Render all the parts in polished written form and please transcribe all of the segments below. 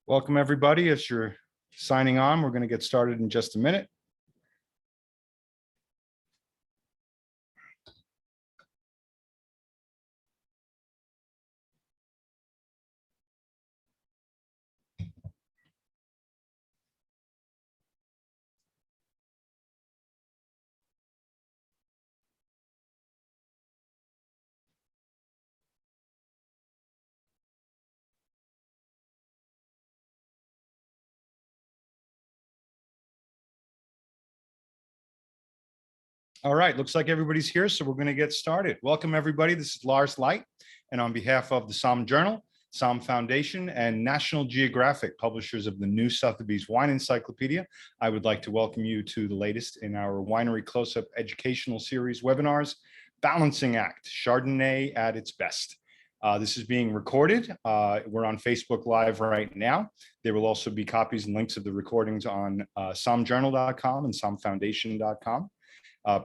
Welcome, everybody. As you're signing on, we're going to get started in just a minute. All right, looks like everybody's here, so we're going to get started. Welcome, everybody. This is Lars Light, and on behalf of the Somm Journal, SommFoundation, and National Geographic, publishers of the New Sotheby's Wine Encyclopedia, I would like to welcome you to the latest in our Winery Close-Up educational series webinars, Balancing Act, Chardonnay at its Best. This is being recorded. We're on Facebook Live right now. There will also be copies and links of the recordings on sommjournal.com and sommfoundation.com.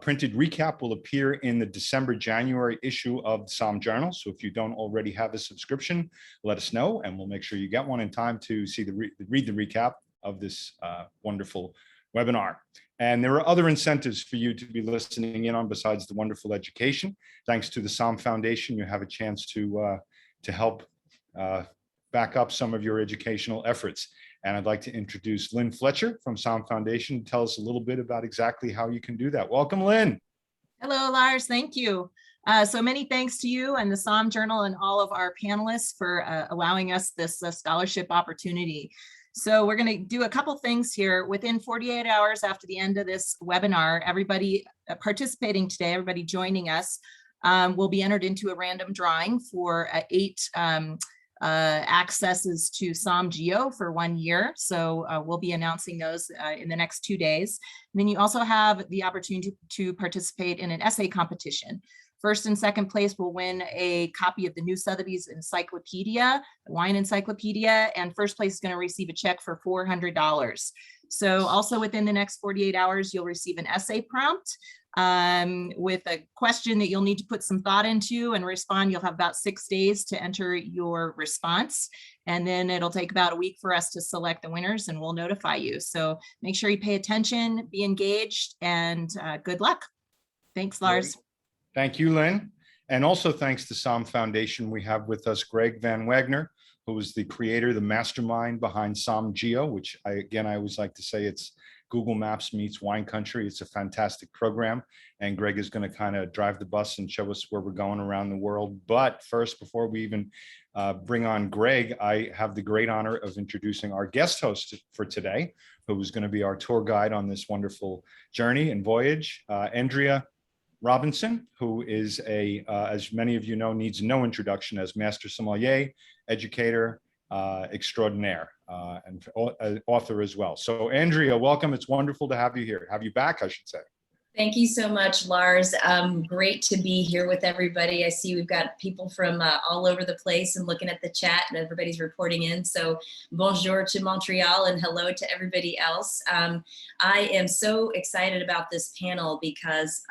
Printed recap will appear in the December-January issue of the Somm Journal. So if you don't already have a subscription, let us know, and we'll make sure you get one in time to see read the recap of this wonderful webinar. And there are other incentives for you to be listening in on besides the wonderful education. Thanks to the Somm Foundation, you have a chance to help back up some of your educational efforts. And I'd like to introduce Lynn Fletcher from SommFoundation to tell us a little bit about exactly how you can do that. Welcome, Lynn. Hello, Lars. Thank you. So many thanks to you and the Somm Journal and all of our panelists for allowing us this scholarship opportunity. So we're going to do a couple things here. Within 48 hours after the end of this webinar, everybody participating today, everybody joining us, will be entered into a random drawing for 8 accesses to SommGeo for 1 year. So we'll be announcing those in the next 2 days. And then you also have the opportunity to participate in an essay competition. First and second place will win a copy of the New Sotheby's Encyclopedia, the Wine Encyclopedia, and first place is going to receive a check for $400. So also within the next 48 hours, you'll receive an essay prompt with a question that you'll need to put some thought into and respond. You'll have about 6 days to enter your response, and then it'll take about a week for us to select the winners, and we'll notify you. So make sure you pay attention, be engaged, and good luck. Thanks, Lars. Thank you, Lynn. And also thanks to Somm Foundation, we have with us Greg Van Wagner, who is the creator, the mastermind behind SommGeo, which I always like to say it's Google Maps meets wine country. It's a fantastic program. And Greg is going to kind of drive the bus and show us where we're going around the world. But first, before we even bring on Greg, I have the great honor of introducing our guest host for today, who is going to be our tour guide on this wonderful journey and voyage, Andrea Robinson, who is as many of you know, needs no introduction as master sommelier, educator, extraordinaire, and author as well. So Andrea, welcome. It's wonderful to have you here. Have you back, I should say. Thank you so much, Lars. Great to be here with everybody. I see we've got people from all over the place and looking at the chat, and everybody's reporting in. So bonjour to Montreal and hello to everybody else. I am so excited about this panel because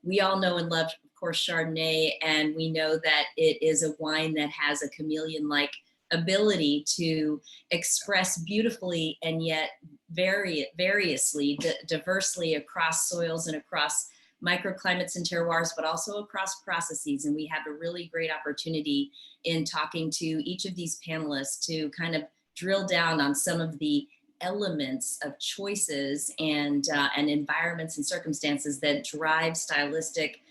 we all know and love, of course, Chardonnay, and we know that it is a wine that has a chameleon-like ability to express beautifully and yet variously, diversely across soils and across microclimates and terroirs, but also across processes. And we have a really great opportunity in talking to each of these panelists to kind of drill down on some of the elements of choices and environments and circumstances that drive stylistic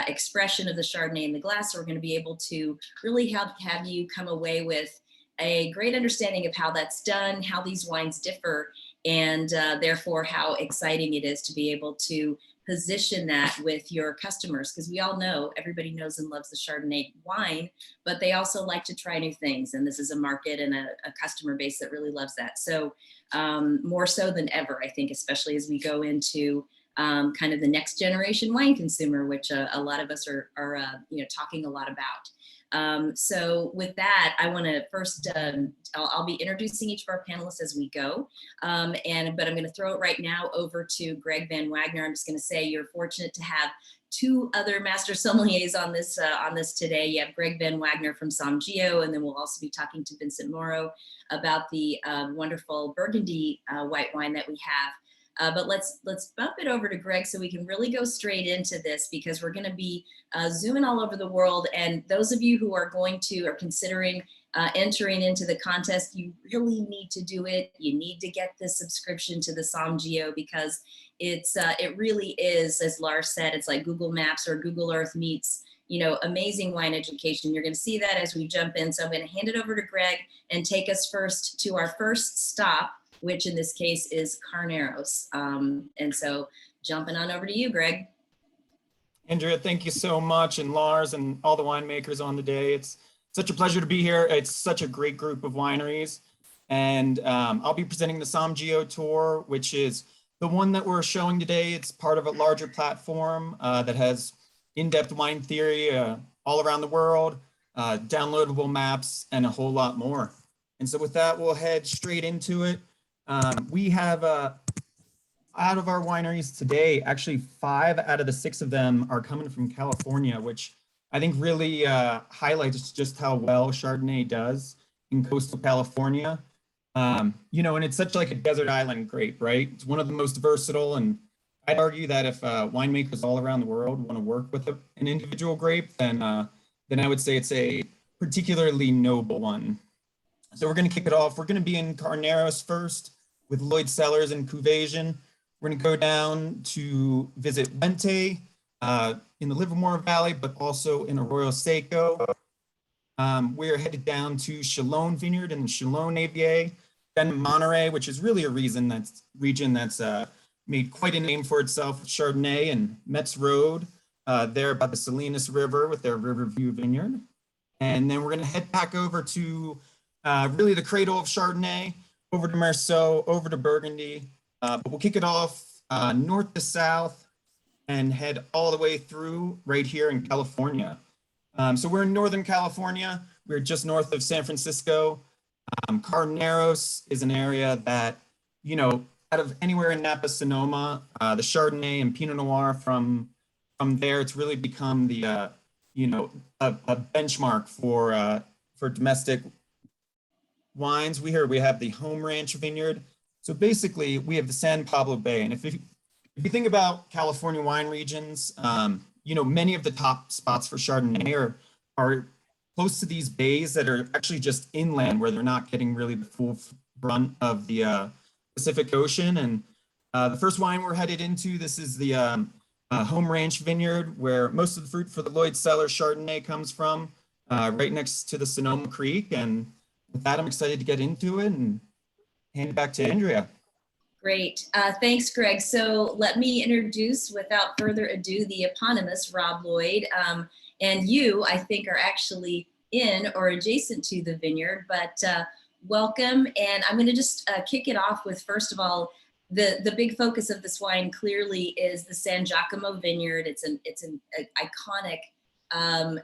expression of the Chardonnay in the glass. So we're going to be able to really have you come away with a great understanding of how that's done, how these wines differ, and therefore how exciting it is to be able to position that with your customers, because we all know, everybody knows and loves the Chardonnay wine, but they also like to try new things. And this is a market and a customer base that really loves that. So more so than ever, I think, especially as we go into kind of the next generation wine consumer, which a lot of us are talking a lot about. So with that, I want to first, I'll be introducing each of our panelists as we go. But I'm going to throw it right now over to Greg Van Wagner. I'm just going to say you're fortunate to have two other master sommeliers on this today. You have Greg Van Wagner from SommGeo, and then we'll also be talking to Vincent Morrow about the wonderful Burgundy white wine that we have. But let's bump it over to Greg so we can really go straight into this, because we're going to be zooming all over the world. And those of you who are considering entering into the contest, you really need to do it. You need to get the subscription to the SommGeo, because it really is, as Lars said, it's like Google Maps or Google Earth meets, amazing wine education. You're going to see that as we jump in. So I'm going to hand it over to Greg and take us first to our first stop, which in this case is Carneros. And so jumping on over to you, Greg. Andrea, thank you so much, and Lars and all the winemakers on the day. It's such a pleasure to be here. It's such a great group of wineries. And I'll be presenting the SommGeo tour, which is the one that we're showing today. It's part of a larger platform that has in-depth wine theory all around the world, downloadable maps, and a whole lot more. And so with that, we'll head straight into it. We have, out of our wineries today, actually 5 out of the 6 of them are coming from California, which I think really highlights just how well Chardonnay does in coastal California. And it's such like a desert island grape, right? It's one of the most versatile, and I'd argue that if winemakers all around the world want to work with an individual grape, then I would say it's a particularly noble one. So we're going to kick it off. We're going to be in Carneros first with Lloyd Cellars and Crevasion. We're going to go down to visit Wente in the Livermore Valley, but also in Arroyo Seco. We're headed down to Chalon Vineyard in the Chalon AVA, then Monterey, which is really a region that's made quite a name for itself with Chardonnay, and Metz Road, there by the Salinas River with their Riverview Vineyard. And then we're going to head back over to really the cradle of Chardonnay, over to Marceau, over to Burgundy. But we'll kick it off north to south and head all the way through right here in California. So we're in Northern California. We're just north of San Francisco. Carneros is an area that, out of anywhere in Napa Sonoma, the Chardonnay and Pinot Noir from there, it's really become the, a benchmark for domestic wines. We have the Home Ranch Vineyard. So basically, we have the San Pablo Bay. And if you think about California wine regions, many of the top spots for Chardonnay are close to these bays that are actually just inland, where they're not getting really the full brunt of the Pacific Ocean. And the first wine we're headed into, this is the Home Ranch Vineyard, where most of the fruit for the Lloyd Cellar Chardonnay comes from, right next to the Sonoma Creek. And with that, I'm excited to get into it and hand it back to Andrea. Great. Thanks, Greg. So let me introduce, without further ado, the eponymous Rob Lloyd. And you, I think, are actually in or adjacent to the vineyard, but welcome. And I'm going to just kick it off with, first of all, the big focus of this wine clearly is the San Giacomo Vineyard. It's an iconic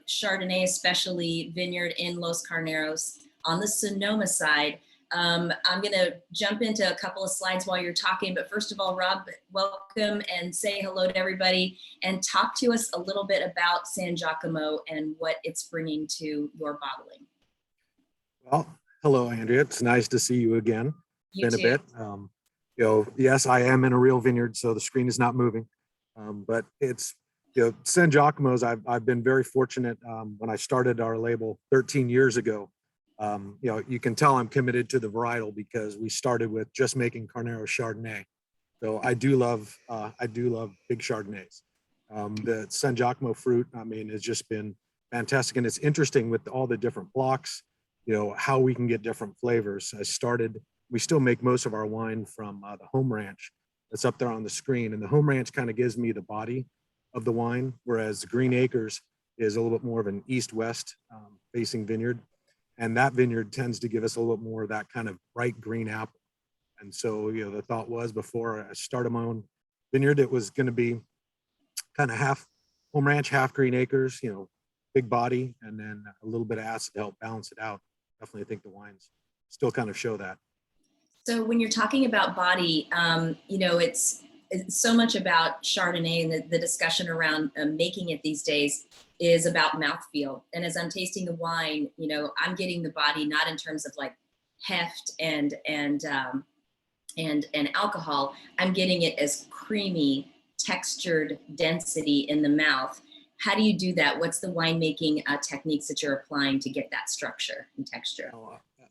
Chardonnay, especially vineyard in Los Carneros on the Sonoma side. I'm going to jump into a couple of slides while you're talking, but first of all, Rob, welcome and say hello to everybody and talk to us a little bit about San Giacomo and what it's bringing to your bottling. Well, hello, Andrea. It's nice to see you again. You Been too. a bit. Yes, I am in a real vineyard, so the screen is not moving. But it's, San Giacomo's, I've been very fortunate when I started our label 13 years ago. You can tell I'm committed to the varietal because we started with just making Carneros Chardonnay. So I do love big Chardonnays. The San Giacomo fruit, has just been fantastic. And it's interesting with all the different blocks, how we can get different flavors. We still make most of our wine from the Home Ranch that's up there on the screen. And the Home Ranch kind of gives me the body of the wine, whereas the Green Acres is a little bit more of an east-west facing vineyard. And that vineyard tends to give us a little bit more of that kind of bright green apple. And so, the thought was before I started my own vineyard, it was going to be kind of half Home Ranch, half Green Acres, big body, and then a little bit of acid to help balance it out. Definitely think the wines still kind of show that. So when you're talking about body, it's so much about Chardonnay and the discussion around making it these days is about mouthfeel. And as I'm tasting the wine, you know, I'm getting the body not in terms of like heft and alcohol. I'm getting it as creamy, textured density in the mouth. How do you do that? What's the winemaking techniques that you're applying to get that structure and texture?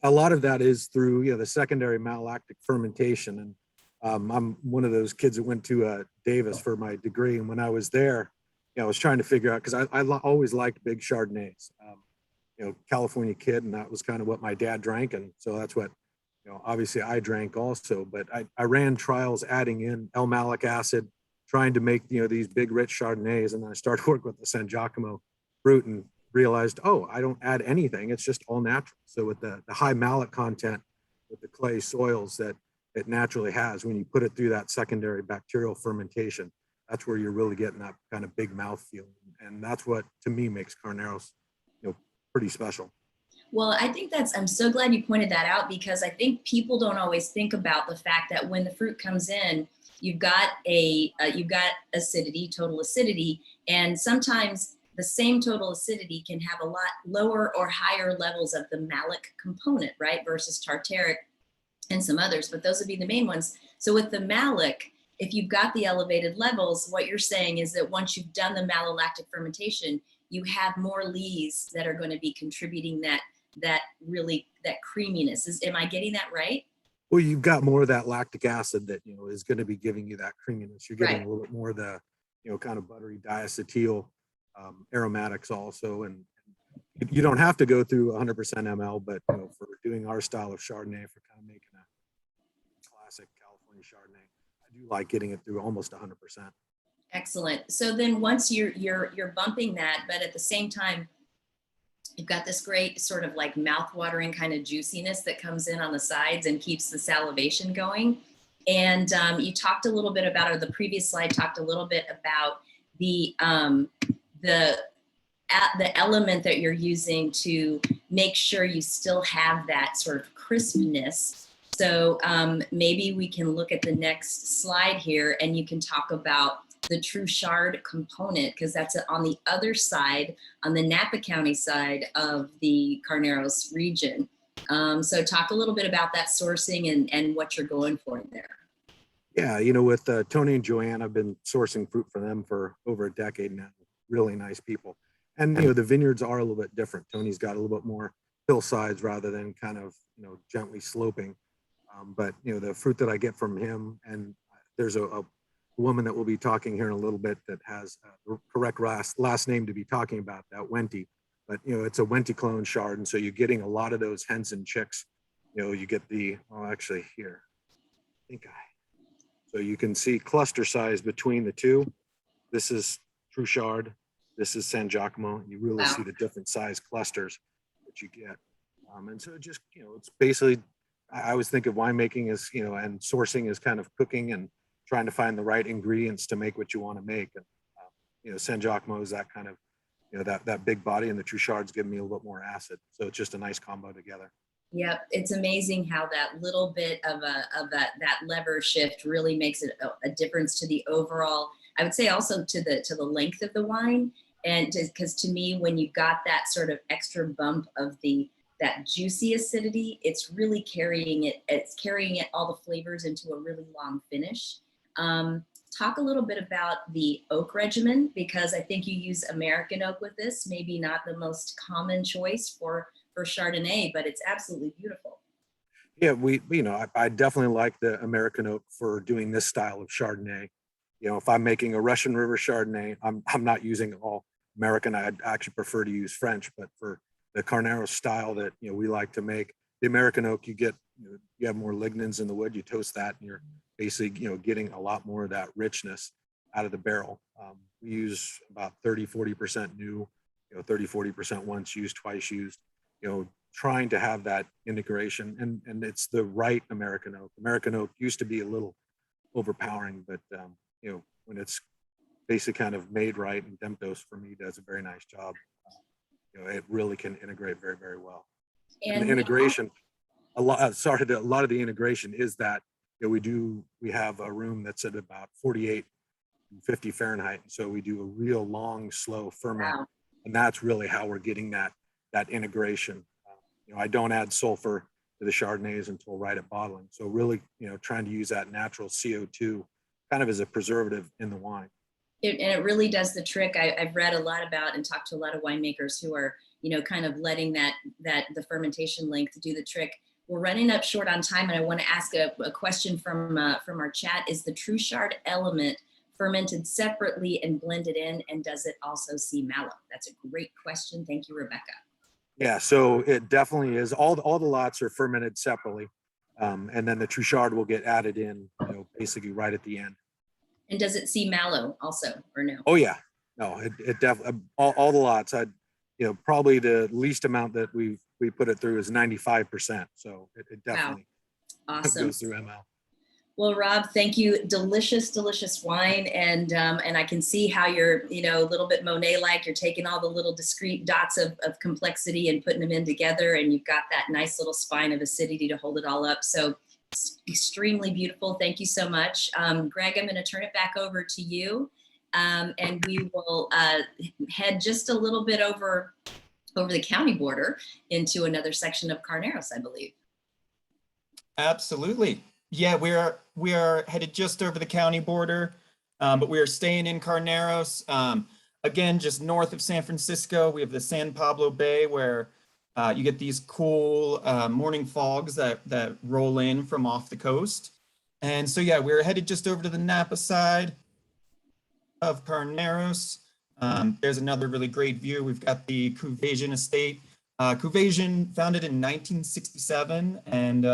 A lot of that is through the secondary malolactic fermentation. And I'm one of those kids that went to Davis for my degree. And when I was there, I was trying to figure out, because I always liked big Chardonnays. California kid, and that was kind of what my dad drank. And so that's what, obviously I drank also. But I ran trials adding in L-malic acid, trying to make, these big rich Chardonnays. And then I started working with the San Giacomo fruit and realized, oh, I don't add anything. It's just all natural. So with the high malic content, with the clay soils that it naturally has, when you put it through that secondary bacterial fermentation, that's where you're really getting that kind of big mouthfeel. And that's what, to me, makes Carneros, pretty special. Well, I think I'm so glad you pointed that out, because I think people don't always think about the fact that when the fruit comes in, you've got acidity, total acidity, and sometimes the same total acidity can have a lot lower or higher levels of the malic component, right? Versus tartaric and some others, but those would be the main ones. So with the malic, if you've got the elevated levels, what you're saying is that once you've done the malolactic fermentation, you have more lees that are going to be contributing that creaminess. Am I getting that right? Well, you've got more of that lactic acid that, is going to be giving you that creaminess. You're getting Right. a little bit more of the, kind of buttery diacetyl aromatics also. And you don't have to go through 100% ml, but, for doing our style of Chardonnay, for kind of making a classic California Chardonnay, I do like getting it through almost 100%. Excellent. So then once you're bumping that, but at the same time, you've got this great sort of like mouth-watering kind of juiciness that comes in on the sides and keeps the salivation going. And you talked a little bit about, or the previous slide talked a little bit about the element that you're using to make sure you still have that sort of crispness. So maybe we can look at the next slide here, and you can talk about the true Chard component, because that's on the other side, on the Napa County side of the Carneros region. So talk a little bit about that sourcing and what you're going for there. Yeah, with Tony and Joanne, I've been sourcing fruit for them for over a decade now. Really nice people. And, the vineyards are a little bit different. Tony's got a little bit more hillsides rather than kind of, gently sloping. But, the fruit that I get from him, and there's a woman that we'll be talking here in a little bit that has the correct last name to be talking about, that Wente. But, it's a Wente clone Chard. And so you're getting a lot of those hens and chicks. You get actually here. So you can see cluster size between the two. This is true Chard. This is San Giacomo. You really see the different size clusters that you get. And so just, it's basically, I always think of winemaking as, and sourcing as kind of cooking and trying to find the right ingredients to make what you want to make. And, San Giacomo is that kind of, that big body, and the true Chard's giving me a little bit more acid. So it's just a nice combo together. Yep, it's amazing how that little bit of that lever shift really makes it a difference to the overall. I would say also to the length of the wine, and because to me, when you've got that sort of extra bump of that juicy acidity, it's really carrying it all the flavors into a really long finish. Talk a little bit about the oak regimen, because I think you use American oak with this. Maybe not the most common choice for Chardonnay, but it's absolutely beautiful. Yeah, I definitely like the American oak for doing this style of Chardonnay. If I'm making a Russian River Chardonnay, I'm not using all American. I'd actually prefer to use French, but for the Carneros style that we like to make, the American oak, you get you have more lignins in the wood. You toast that, and you're basically getting a lot more of that richness out of the barrel. We use about 30-40% new, 30-40% once used, twice used. Trying to have that integration, and it's the right American oak. American oak used to be a little overpowering, but when it's basically kind of made right, and Demptos for me does a very nice job. It really can integrate very, very well. And the integration, a lot of the integration is that we have a room that's at about 48, 50 Fahrenheit. And so we do a real long, slow ferment. Wow. And that's really how we're getting that integration. I don't add sulfur to the Chardonnays until right at bottling. So really, trying to use that natural CO2 kind of as a preservative in the wine. And it really does the trick. I've read a lot about and talked to a lot of winemakers who are, kind of letting the fermentation length do the trick. We're running up short on time, and I want to ask a question from our chat. Is the True Chard element fermented separately and blended in, and does it also see mallow? That's a great question. Thank you, Rebecca. Yeah, so it definitely is. All the lots are fermented separately, and then the True Chard will get added in, basically right at the end. And does it see mallow also, or no? Oh yeah, no, it definitely all the lots. Probably the least amount that we put it through is 95%. So it definitely Awesome. goes through ML. Well, Rob, thank you. Delicious, delicious wine. And I can see how you're, a little bit Monet-like. You're taking all the little discrete dots of complexity and putting them in together. And you've got that nice little spine of acidity to hold it all up. So it's extremely beautiful. Thank you so much. Greg, I'm going to turn it back over to you. And we will head just a little bit over the county border into another section of Carneros, I believe. Absolutely. Yeah, we are headed just over the county border, but we are staying in Carneros. Again, just north of San Francisco, we have the San Pablo Bay, where you get these cool morning fogs that roll in from off the coast. And so, yeah, we're headed just over to the Napa side of Carneros. There's another really great view. We've got the Crevasion Estate. Crevasion founded in 1967, and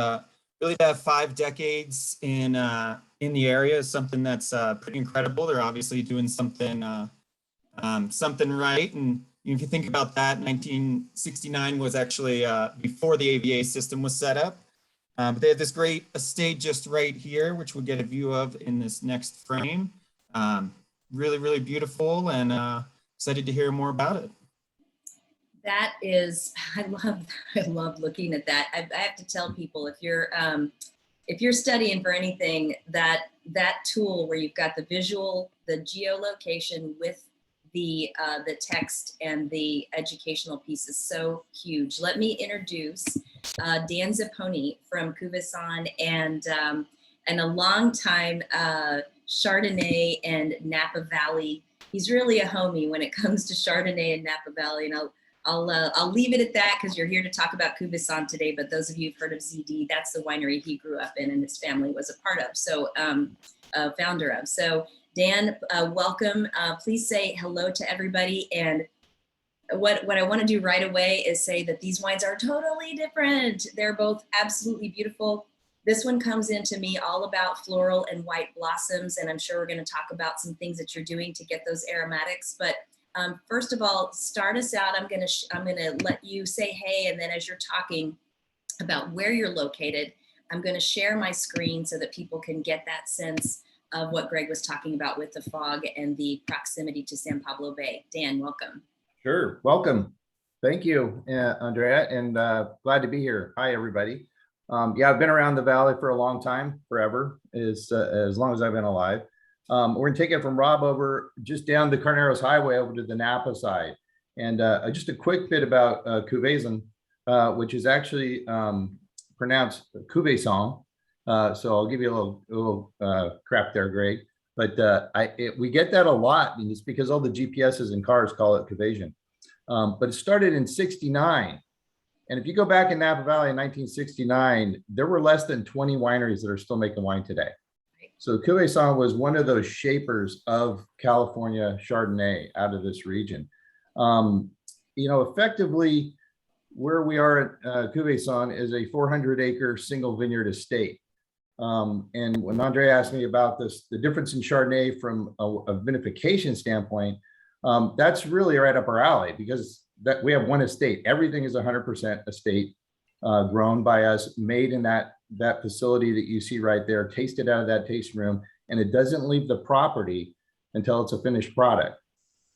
really to have 5 decades in the area is something that's pretty incredible. They're obviously doing something right. And if you think about that, 1969 was actually before the AVA system was set up. But they have this great estate just right here, which we'll get a view of in this next frame. Really, really beautiful, and excited to hear more about it. That is, I love looking at that. I have to tell people, if you're studying for anything, that tool where you've got the visual, the geolocation with the text and the educational piece is so huge. Let me introduce Dan Zapponi from Crevasion and a long time Chardonnay and Napa Valley. He's really a homie when it comes to Chardonnay and Napa Valley, and I'll leave it at that because you're here to talk about Crevasion today. But those of you who've heard of ZD, that's the winery he grew up in and his family was a part of, so founder of. So Dan, welcome. Please say hello to everybody. And what I want to do right away is say that these wines are totally different. They're both absolutely beautiful. This one comes into me all about floral and white blossoms, and I'm sure we're going to talk about some things that you're doing to get those aromatics. But first of all, start us out. I'm gonna let you say hey, and then as you're talking about where you're located, I'm going to share my screen so that people can get that sense of what Greg was talking about with the fog and the proximity to San Pablo Bay. Dan, welcome. Sure, welcome. Thank you, Andrea, and glad to be here. Hi, everybody. Yeah, I've been around the valley for a long time, forever, as long as I've been alive. We're gonna take it from Rob over just down the Carneros Highway over to the Napa side. And just a quick bit about Crevasion, which is actually pronounced Crevasion. So I'll give you a little crap there, Greg. But we get that a lot, and it's because all the GPSs in cars call it Crevasion. But it started in '69. And if you go back in Napa Valley in 1969, there were less than 20 wineries that are still making wine today. So Crevasion was one of those shapers of California Chardonnay out of this region. Effectively, where we are at Crevasion is a 400-acre single vineyard estate. And when Andrea asked me about this, the difference in Chardonnay from a vinification standpoint, that's really right up our alley, because that we have one estate. Everything is 100% estate grown by us, made in that facility that you see right there, tasted out of that tasting room, and it doesn't leave the property until it's a finished product.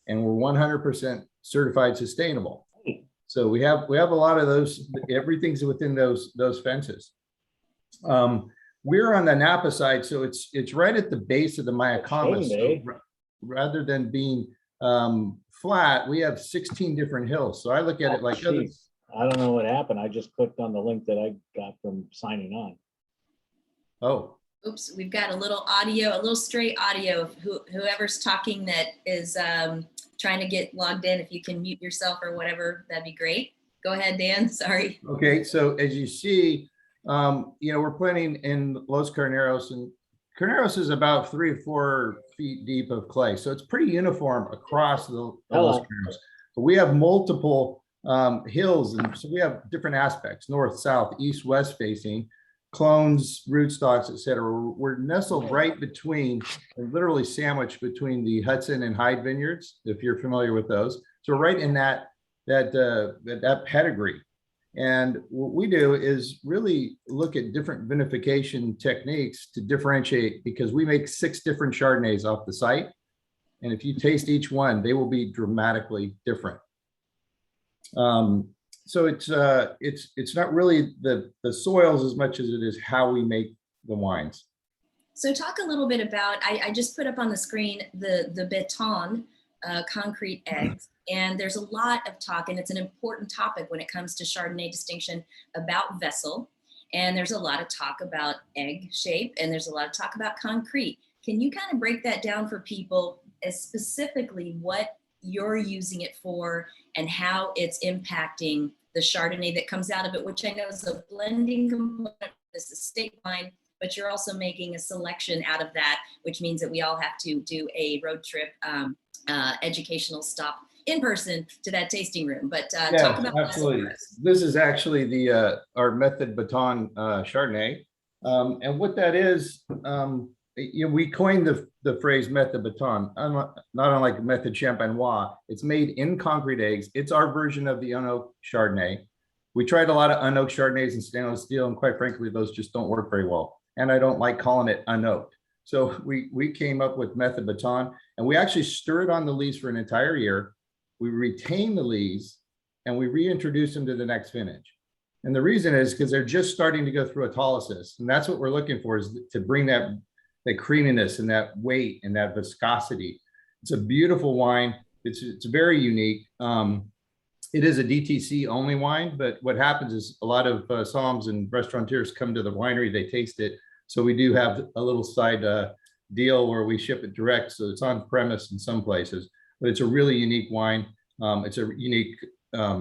And we're 100% certified sustainable. So we have a lot of those. Everything's within those fences. We're on the Napa side, so it's right at the base of the Mayacamas. So Chardonnay. rather than being flat, we have 16 different hills. So I look at it like, oh, Jeez, I don't know what happened. I just clicked on the link that I got from signing on. oh, Oops, we've got a little audio, a little stray audio of whoever's talking that is trying to get logged in. If you can mute yourself or whatever, that'd be great. Go ahead, Dan. Sorry. okay. So as you see, we're planting in Los Carneros, and Carneros is about 3 or 4 feet deep of clay. So it's pretty uniform across the Los Carneros. But we have multiple hills, and so we have different aspects: north, south, east, west facing, clones, rootstocks, etc. We're nestled right between, literally sandwiched between the Hudson and Hyde vineyards, if you're familiar with those. So right in that pedigree. And what we do is really look at different vinification techniques to differentiate, because we make 6 different Chardonnays off the site. And if you taste each one, they will be dramatically different. So it's not really the soils as much as it is how we make the wines. So talk a little bit about, I just put up on the screen the Béton concrete eggs. And there's a lot of talk, and it's an important topic when it comes to Chardonnay distinction, about vessel. And there's a lot of talk about egg shape, and there's a lot of talk about concrete. Can you kind of break that down for people, as specifically what you're using it for and how it's impacting the Chardonnay that comes out of it, which I know is a blending component of this estate wine, but you're also making a selection out of that, which means that we all have to do a road trip educational stop in person to that tasting room. But talk about absolutely. This is actually the our Method Baton Chardonnay, and what that is, we coined the phrase Method Baton, not unlike Method Champenois. It's made in concrete eggs. It's our version of the unoaked Chardonnay. We tried a lot of unoaked Chardonnays in stainless steel, and quite frankly, those just don't work very well. And I don't like calling it unoaked. So we came up with Method Baton, and we actually stir it on the lees for an entire year. We retain the lees, and we reintroduce them to the next vintage. And the reason is because they're just starting to go through autolysis. And that's what we're looking for, is to bring that creaminess and that weight and that viscosity. It's a beautiful wine. It's very unique. It is a DTC only wine, but what happens is a lot of somms and restaurateurs come to the winery, they taste it. So we do have a little side deal where we ship it direct. So it's on premise in some places, but it's a really unique wine. It's a unique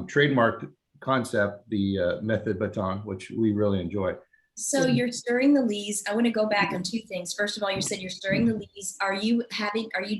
trademark concept, the Method Baton, which we really enjoy. So you're stirring the lees. I want to go back on 2 things. First of all, you said you're stirring the lees. Are you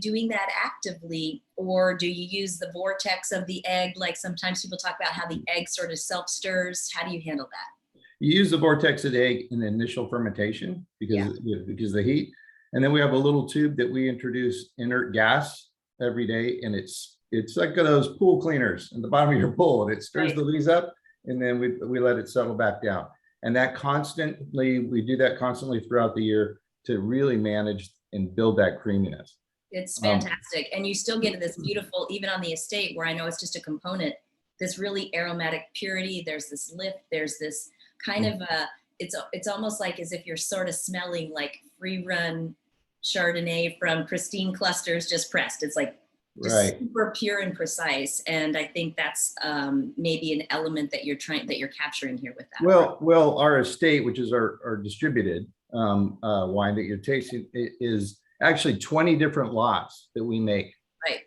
doing that actively, or do you use the vortex of the egg? Like sometimes people talk about how the egg sort of self-stirs. How do you handle that? You use the vortex of the egg in the initial fermentation because of the heat. And then we have a little tube that we introduce inert gas every day. And it's like those pool cleaners in the bottom of your pool, and it stirs the lees up, and then we let it settle back down. And we do that constantly throughout the year to really manage and build that creaminess. It's fantastic. And you still get this beautiful, even on the estate where I know it's just a component, this really aromatic purity. There's this lift, there's this kind of it's almost like as if you're sort of smelling like free run Chardonnay from pristine clusters just pressed. It's like just super pure and precise. And I think that's maybe an element that you're capturing here with that. Well, our estate, which is our distributed wine that you're tasting, is actually 20 different lots that we make. Right.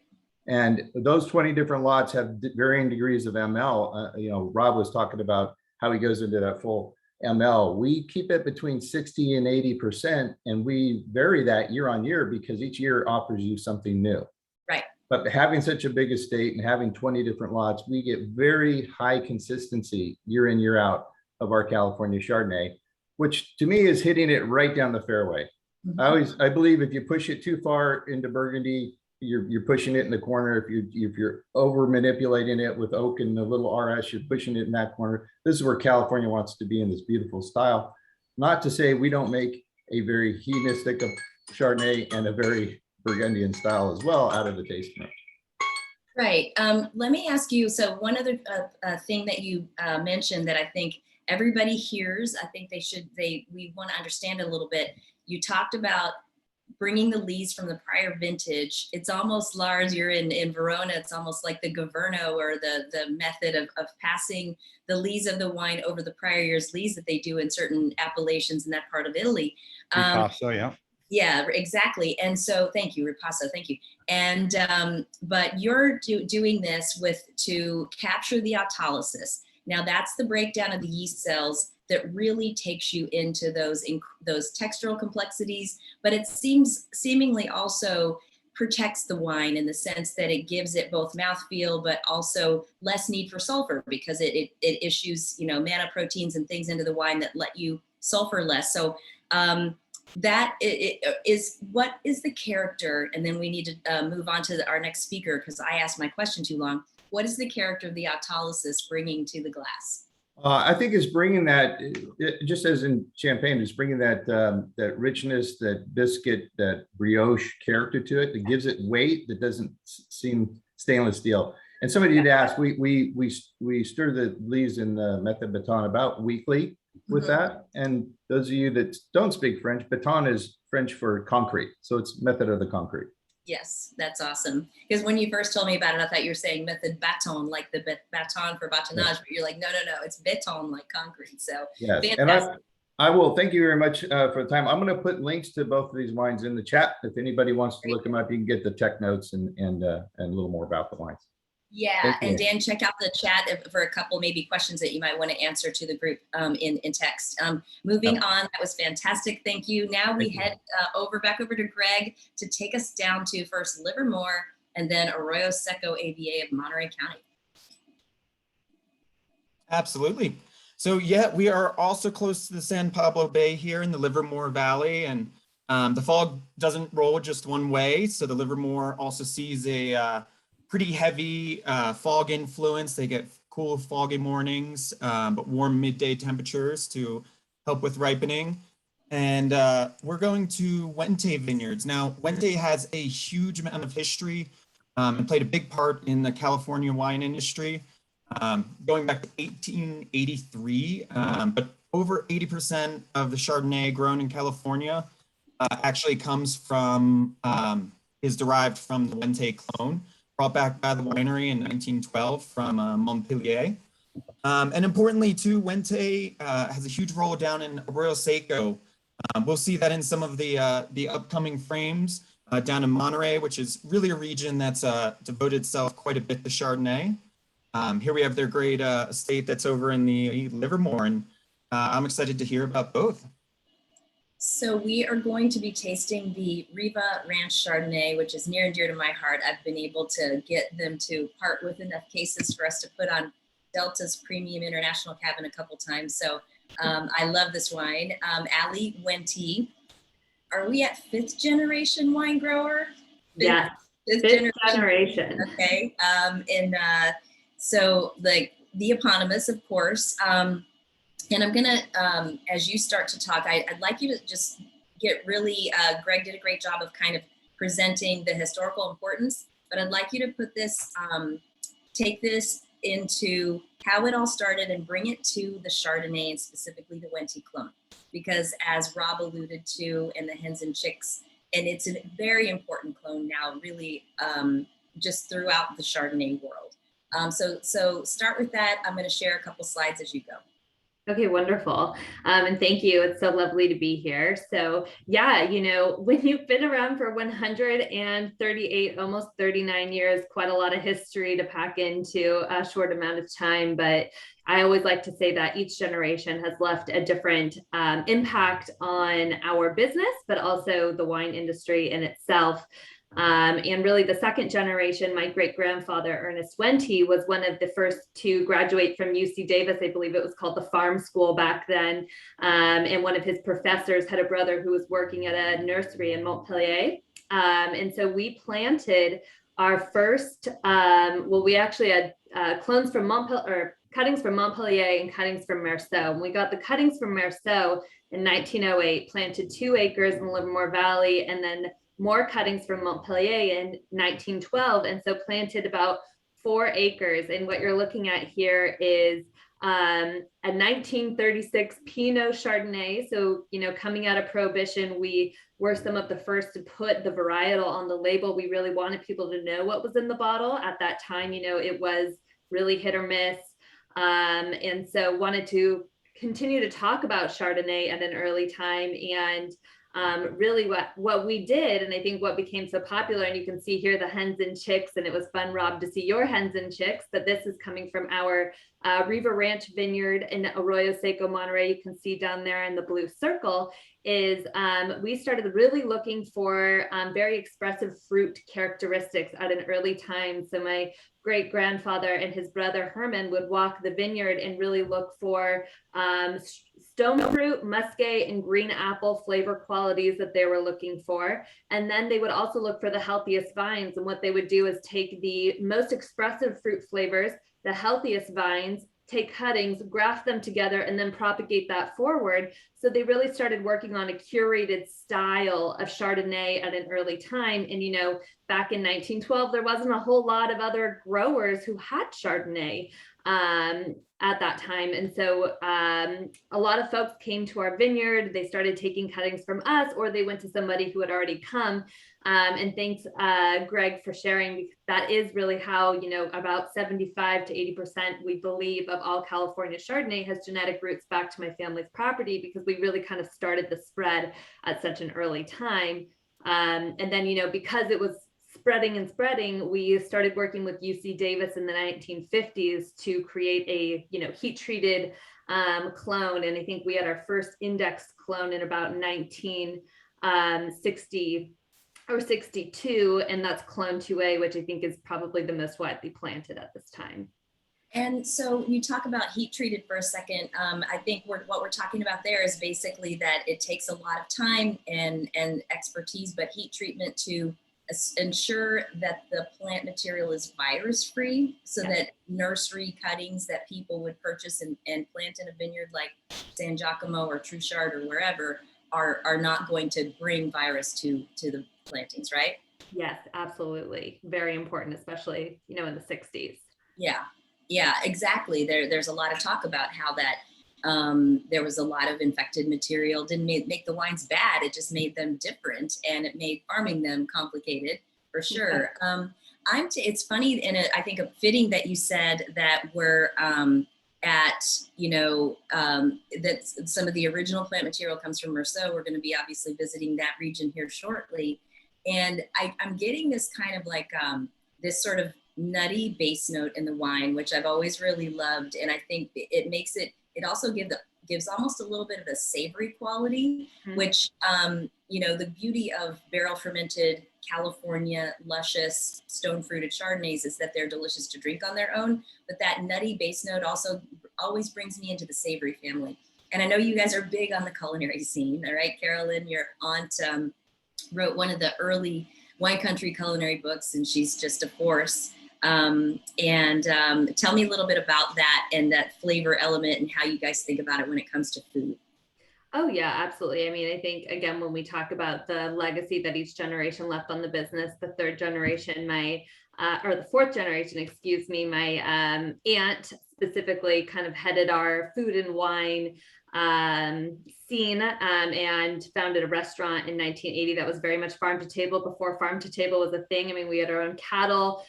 And those 20 different lots have varying degrees of ML. Rob was talking about how he goes into that full ML. We keep it between 60 and 80%, and we vary that year on year because each year offers you something new. Right. But having such a big estate and having 20 different lots, we get very high consistency year in, year out of our California Chardonnay, which to me is hitting it right down the fairway. Mm-hmm. I believe if you push it too far into Burgundy, you're pushing it in the corner. If you're over manipulating it with oak and a little RS, you're pushing it in that corner. This is where California wants to be in this beautiful style. Not to say we don't make a very hedonistic of Chardonnay and a very Burgundian style as well out of the tasting room. Right. Let me ask you, so one other thing that you mentioned that I think everybody hears. I think we want to understand a little bit. You talked about bringing the lees from the prior vintage. It's almost, Lars, you're in Verona, it's almost like the Governo, or the method of passing the lees of the wine over the prior year's lees that they do in certain appellations in that part of Italy. Ripasso, yeah. Yeah, exactly. And so, thank you, Ripasso, thank you. And, but you're doing this to capture the autolysis. Now that's the breakdown of the yeast cells that really takes you into those textural complexities, but it seemingly also protects the wine in the sense that it gives it both mouthfeel, but also less need for sulfur, because it issues, manna proteins and things into the wine that let you sulfur less. So that is what is the character, and then we need to move on to our next speaker, because I asked my question too long. What is the character of the autolysis bringing to the glass? I think it's bringing that, just as in champagne, it's bringing that that richness, that biscuit, that brioche character to it, that gives it weight that doesn't seem stainless steel. And somebody did ask, we stir the lees in the method baton about weekly with that. And those of you that don't speak French, baton is French for concrete, so it's method of the concrete. Yes, that's awesome. Because when you first told me about it, I thought you were saying method baton, like the baton for batonage, but you're like, no, it's beton, like concrete. So yes, fantastic. and I will thank you very much for the time. I'm going to put links to both of these wines in the chat. If anybody wants to look them up, you can get the tech notes and a little more about the wines. Yeah, and Dan, check out the chat for a couple maybe questions that you might want to answer to the group in text. Moving on, that was fantastic. Thank you. Now we head back over to Greg to take us down to first Livermore and then Arroyo Seco AVA of Monterey County. Absolutely. So yeah, we are also close to the San Pablo Bay here in the Livermore Valley, and the fog doesn't roll just one way. So the Livermore also sees a pretty heavy fog influence. They get cool foggy mornings, but warm midday temperatures to help with ripening. And we're going to Wente Vineyards. Now, Wente has a huge amount of history and played a big part in the California wine industry, going back to 1883. But over 80% of the Chardonnay grown in California actually comes from, is derived from the Wente clone, brought back by the winery in 1912 from Montpellier. And importantly too, Wente has a huge role down in Arroyo Seco. We'll see that in some of the upcoming frames down in Monterey, which is really a region that's devoted itself quite a bit to Chardonnay. Here we have their great estate that's over in the Livermore, and I'm excited to hear about both. So we are going to be tasting the Reba Ranch Chardonnay, which is near and dear to my heart. I've been able to get them to part with enough cases for us to put on Delta's Premium International Cabin a couple times. So I love this wine. Ali Wente, are we at 5th generation wine grower? Yeah, fifth generation. Okay. So like the eponymous, of course. And I'm gonna, as you start to talk, I'd like you to just get really, Greg did a great job of kind of presenting the historical importance, but I'd like you to put this, take this into how it all started and bring it to the Chardonnay and specifically the Wente clone. Because as Rob alluded to in the Hens and Chicks, and it's a very important clone now, really just throughout the Chardonnay world. So start with that. I'm gonna share a couple slides as you go. Okay, wonderful. And thank you. It's so lovely to be here. So yeah, when you've been around for 138, almost 39 years, quite a lot of history to pack into a short amount of time. But I always like to say that each generation has left a different impact on our business, but also the wine industry in itself. And really the second generation, my great-grandfather, Ernest Wente, was one of the first to graduate from UC Davis. I believe it was called the farm school back then. And one of his professors had a brother who was working at a nursery in Montpellier. And so we planted our first, we actually had clones from Montpellier, or cuttings from Montpellier and cuttings from Merceau. And we got the cuttings from Merceau in 1908, planted 2 acres in the Livermore Valley, and then more cuttings from Montpellier in 1912, and so planted about 4 acres. And what you're looking at here is a 1936 Pinot Chardonnay. So, you know, coming out of Prohibition, we were some of the first to put the varietal on the label. We really wanted people to know what was in the bottle. At that time, you know, it was really hit or miss. And so wanted to continue to talk about Chardonnay at an early time. And really what we did, and I think what became so popular, and you can see here the hens and chicks, and it was fun, Rob, to see your hens and chicks, but this is coming from our Reba Ranch vineyard in Arroyo Seco, Monterey. You can see down there in the blue circle is we started really looking for very expressive fruit characteristics at an early time. So my great grandfather and his brother Herman would walk the vineyard and really look for stone fruit, muscat, and green apple flavor qualities that they were looking for. And then they would also look for the healthiest vines. And what they would do is take the most expressive fruit flavors, the healthiest vines, take cuttings, graft them together, and then propagate that forward. So they really started working on a curated style of Chardonnay at an early time. And, you know, back in 1912, there wasn't a whole lot of other growers who had Chardonnay at that time. And so a lot of folks came to our vineyard, they started taking cuttings from us, or they went to somebody who had already come. And thanks, Greg, for sharing, because that is really how, you know, about 75 to 80%, we believe, of all California Chardonnay has genetic roots back to my family's property, because we really kind of started the spread at such an early time. And then, you know, because it was spreading and spreading, we started working with UC Davis in the 1950s to create a, you know, heat treated clone. And I think we had our first index clone in about 1960 or 62, and that's clone 2A, which I think is probably the most widely planted at this time. And so you talk about heat treated for a second. I think what we're talking about there is basically that it takes a lot of time and expertise, but heat treatment to ensure that the plant material is virus free, so that nursery cuttings that people would purchase and plant in a vineyard like San Giacomo or Truchard or wherever are not going to bring virus to the plantings, right? Yes, absolutely. Very important, especially, you know, in the 60s. Yeah, exactly. There's a lot of talk about how that there was a lot of infected material. Didn't make the wines bad, it just made them different, and it made farming them complicated, for sure. It's funny, and I think fitting that you said that we're at, you know, that some of the original plant material comes from Merceau. We're going to be obviously visiting that region here shortly. And I'm getting this kind of like this sort of nutty base note in the wine, which I've always really loved. And I think it makes it also gives almost a little bit of a savory quality, which, you know, the beauty of barrel fermented California luscious stone fruited Chardonnays is that they're delicious to drink on their own, but that nutty base note also always brings me into the savory family. And I know you guys are big on the culinary scene, all right? Carolyn, your aunt wrote one of the early wine country culinary books, and she's just a force. Tell me a little bit about that and that flavor element and how you guys think about it when it comes to food. Oh yeah, absolutely. I mean, I think, again, when we talk about the legacy that each generation left on the business, the third generation, or the fourth generation, excuse me, my aunt specifically kind of headed our food and wine scene and founded a restaurant in 1980 that was very much farm to table before farm to table was a thing. I mean, we had our own cattle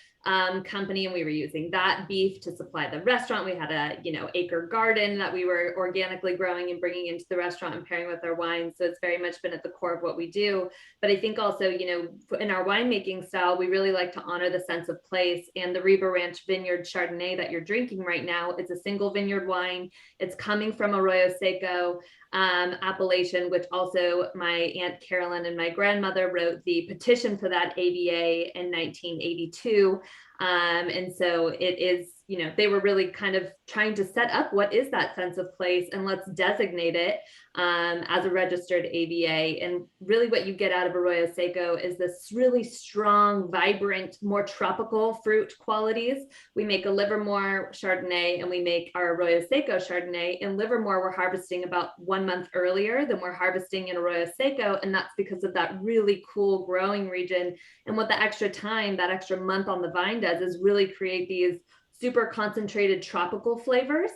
company, and we were using that beef to supply the restaurant. We had a, you know, acre garden that we were organically growing and bringing into the restaurant and pairing with our wine. So it's very much been at the core of what we do. But I think also, you know, in our winemaking style, we really like to honor the sense of place. And the Reba Ranch Vineyard Chardonnay that you're drinking right now, it's a single vineyard wine. It's coming from Arroyo Seco appellation, which also my Aunt Carolyn and my grandmother wrote the petition for that AVA in 1982. And so it is, you know, they were really kind of trying to set up what is that sense of place, and let's designate it as a registered AVA. And really what you get out of Arroyo Seco is this really strong, vibrant, more tropical fruit qualities. We make a Livermore Chardonnay and we make our Arroyo Seco Chardonnay. In Livermore, we're harvesting about 1 month earlier than we're harvesting in Arroyo Seco. And that's because of that really cool growing region. And what the extra time, that extra month on the vine does is really create these super concentrated tropical flavors.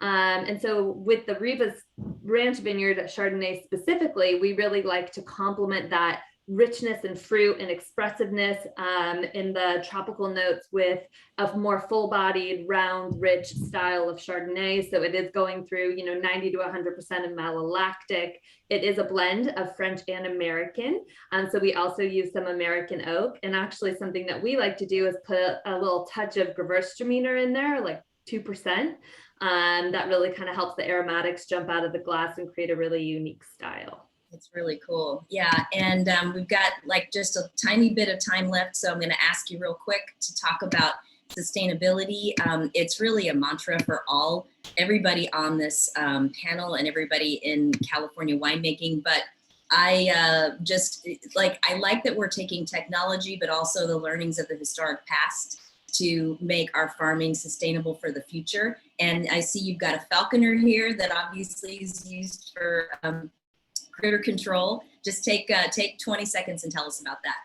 And so with the Reba's Ranch Vineyard Chardonnay specifically, we really like to complement that richness and fruit and expressiveness in the tropical notes with a more full-bodied, round, rich style of Chardonnay. So it is going through, 90 to 100% of malolactic. It is a blend of French and American. So we also use some American oak. And actually something that we like to do is put a little touch of Gewürztraminer in there, like 2%. That really kind of helps the aromatics jump out of the glass and create a really unique style. It's really cool. Yeah. And we've got like just a tiny bit of time left. So I'm going to ask you real quick to talk about sustainability. It's really a mantra for everybody on this panel and everybody in California winemaking. But I like that we're taking technology, but also the learnings of the historic past to make our farming sustainable for the future. And I see you've got a falconer here that obviously is used for critter control. Just take 20 seconds and tell us about that.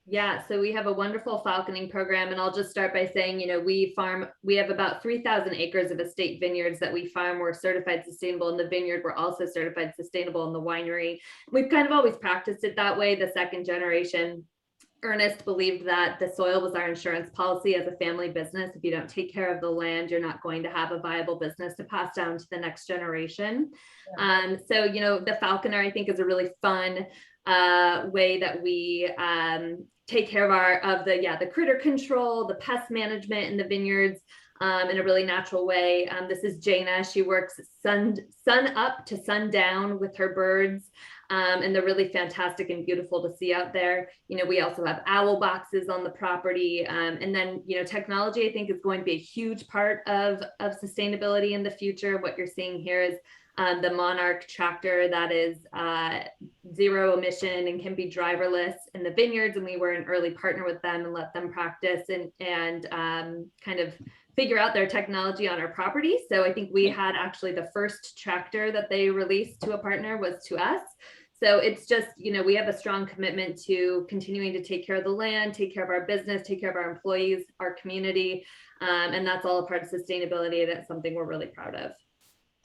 Yeah, so we have a wonderful falconing program, and I'll just start by saying, we have about 3,000 acres of estate vineyards that we farm. We're certified sustainable in the vineyard. We're also certified sustainable in the winery. We've kind of always practiced it that way. The second generation, Ernest, believed that the soil was our insurance policy as a family business. If you don't take care of the land, you're not going to have a viable business to pass down to the next generation. Yeah. So, the falconer, I think, is a really fun way that we take care of the critter control, the pest management in the vineyards in a really natural way. This is Jaina. She works sun up to sundown with her birds. And they're really fantastic and beautiful to see out there. We also have owl boxes on the property. And then, technology, I think, is going to be a huge part of sustainability in the future. What you're seeing here is the Monarch tractor that is zero emission and can be driverless in the vineyards. And we were an early partner with them and let them practice and kind of figure out their technology on our property. So I think we had actually the first tractor that they released to a partner was to us. So it's just, we have a strong commitment to continuing to take care of the land, take care of our business, take care of our employees, our community. And that's all a part of sustainability. That's something we're really proud of.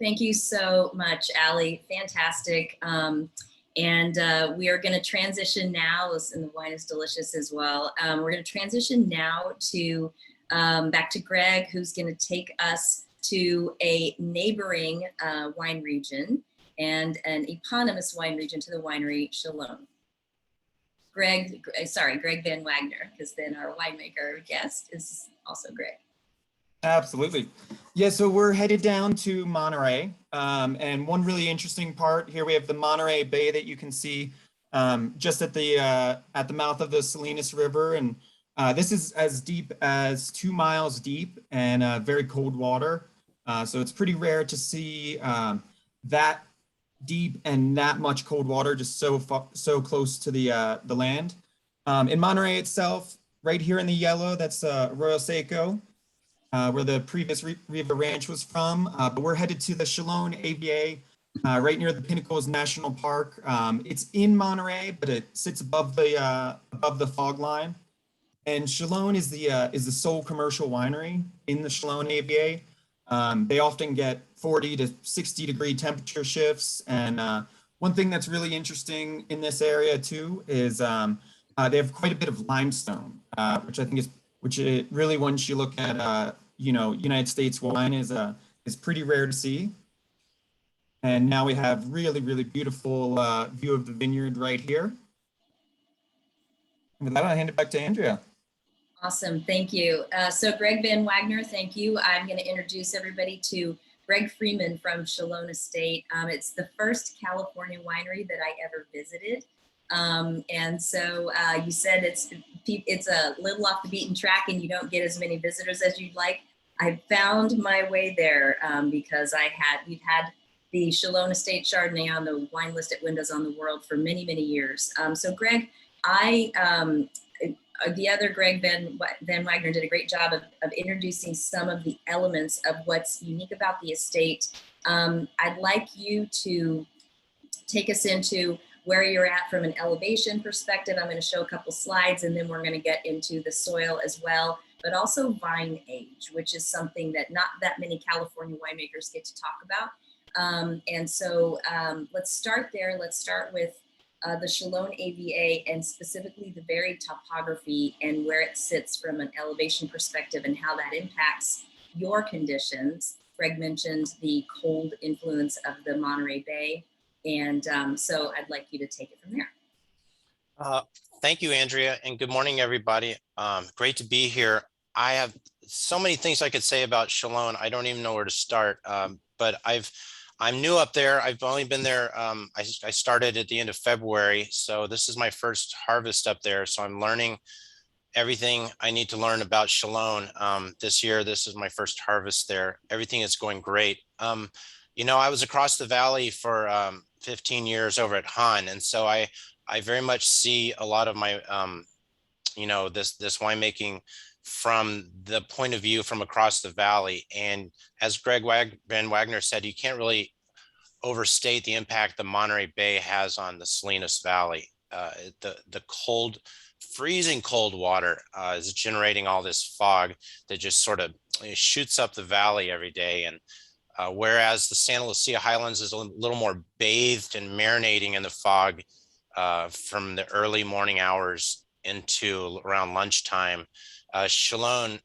Thank you so much, Allie. Fantastic. And we are going to transition now, and the wine is delicious as well. We're going to transition now to back to Greg, who's going to take us to a neighboring wine region and an eponymous wine region to the winery Shalom. Greg Van Wagner, because then our winemaker guest is also Greg. Absolutely. Yeah, so we're headed down to Monterey. And one really interesting part here, we have the Monterey Bay that you can see just at the mouth of the Salinas River. And this is as deep as 2 miles deep and very cold water. So it's pretty rare to see that deep and that much cold water just so close to the land. In Monterey itself, right here in the yellow, that's Arroyo Seco, where the previous Reba Ranch was from. But we're headed to the Chalon AVA, right near the Pinnacles National Park. It's in Monterey, but it sits above the fog line. And Chalon is the sole commercial winery in the Chalon AVA. They often get 40 to 60 degree temperature shifts. And one thing that's really interesting in this area too is they have quite a bit of limestone, which I think is really, once you look at United States wine, is pretty rare to see. And now we have really, really beautiful view of the vineyard right here. And with that, I'll hand it back to Andrea. Awesome, thank you. So Greg Van Wagner, thank you. I'm going to introduce everybody to Greg Freeman from Chalon Estate. It's the first California winery that I ever visited. And so you said it's a little off the beaten track and you don't get as many visitors as you'd like. I found my way there because we've had the Chalon Estate Chardonnay on the wine list at Windows on the World for many, many years. So Greg, the other Greg Van Wagner did a great job of introducing some of the elements of what's unique about the estate. I'd like you to take us into where you're at from an elevation perspective. I'm going to show a couple slides and then we're going to get into the soil as well. but also vine age, which is something that not that many California winemakers get to talk about. And so let's start there. Let's start with the Chalone AVA and specifically the varied topography and where it sits from an elevation perspective and how that impacts your conditions. Greg mentioned the cold influence of the Monterey Bay. And so I'd like you to take it from there. Thank you, Andrea, and good morning, everybody. Great to be here. I have so many things I could say about Chalone. I don't even know where to start, but I'm new up there. I've only been there. I started at the end of February, so this is my first harvest up there. So I'm learning everything I need to learn about Chalone this year. This is my first harvest there. Everything is going great. You know, I was across the valley for 15 years over at Han, and so I very much see a lot of my, you know, this winemaking from the point of view from across the valley. And as Greg Van Wagner said, you can't really overstate the impact the Monterey Bay has on the Salinas Valley. The cold, freezing cold water is generating all this fog that just sort of shoots up the valley every day. And whereas the Santa Lucia Highlands is a little more bathed and marinating in the fog from the early morning hours into around lunchtime, Chalone,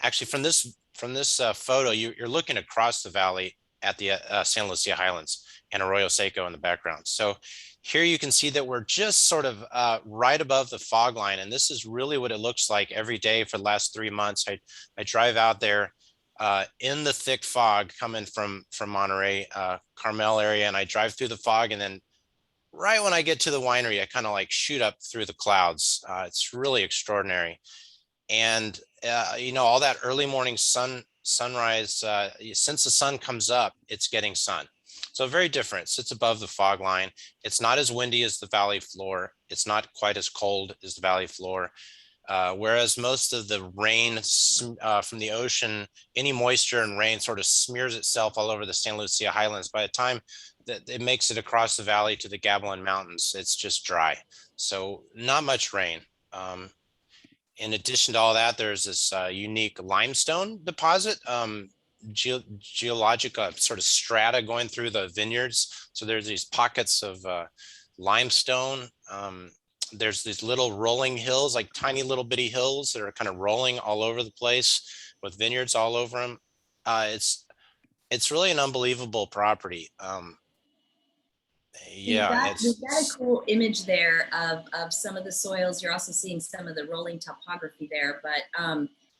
actually from this photo, you're looking across the valley at the Santa Lucia Highlands and Arroyo Seco in the background. So here you can see that we're just sort of right above the fog line, and this is really what it looks like every day for the last 3 months. I drive out there in the thick fog coming from Monterey, Carmel area, and I drive through the fog, and then right when I get to the winery, I kind of like shoot up through the clouds. It's really extraordinary. And, you know, all that early morning sunrise, since the sun comes up, it's getting sun. So very different. It sits above the fog line. It's not as windy as the valley floor. It's not quite as cold as the valley floor. Whereas most of the rain from the ocean, any moisture and rain sort of smears itself all over the Santa Lucia Highlands. By the time that it makes it across the valley to the Gavilan Mountains, it's just dry. So not much rain. In addition to all that, there's this unique limestone deposit, geologic sort of strata going through the vineyards. So there's these pockets of limestone. There's these little rolling hills, like tiny little bitty hills that are kind of rolling all over the place with vineyards all over them. It's really an unbelievable property. Yeah, We've got a cool image there of some of the soils. You're also seeing some of the rolling topography there. But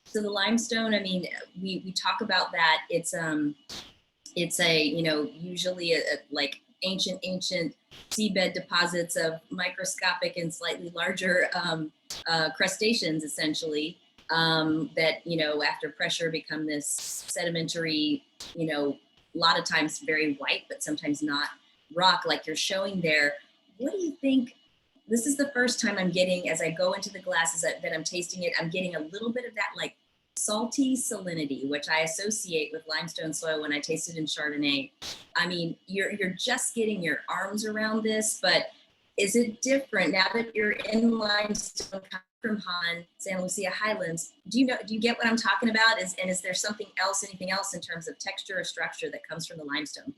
so the limestone, I mean, we talk about that. It's a, you know, usually like ancient seabed deposits of microscopic and slightly larger crustaceans, essentially, that, you know, after pressure become this sedimentary, you know, a lot of times very white, but sometimes not rock like you're showing there. What do you think? This is the first time I'm getting, as I go into the glasses that I'm tasting it, I'm getting a little bit of that like salty salinity, which I associate with limestone soil when I taste it in Chardonnay. I mean, you're just getting your arms around this, but is it different now that you're in limestone from Han, Santa Lucia Highlands? Do you get what I'm talking about? Is there something else, anything else in terms of texture or structure that comes from the limestone?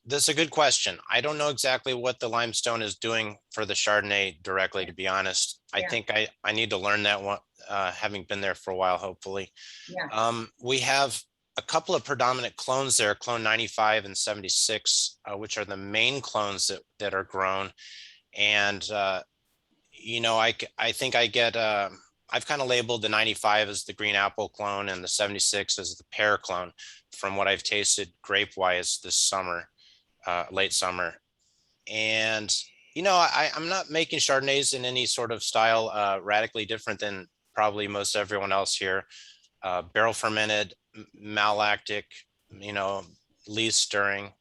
That's a good question. I don't know exactly what the limestone is doing for the Chardonnay directly, to be honest. Yeah. I think I need to learn that one, having been there for a while, hopefully. Yeah. We have a couple of predominant clones there, clone 95 and 76, which are the main clones that are grown. And, you know, I think I get, I've kind of labeled the 95 as the green apple clone and the 76 as the pear clone from what I've tasted grape-wise this summer, late summer. And, you know, I'm not making Chardonnays in any sort of style radically different than probably most everyone else here. Barrel fermented, malolactic, you know, lees stirring.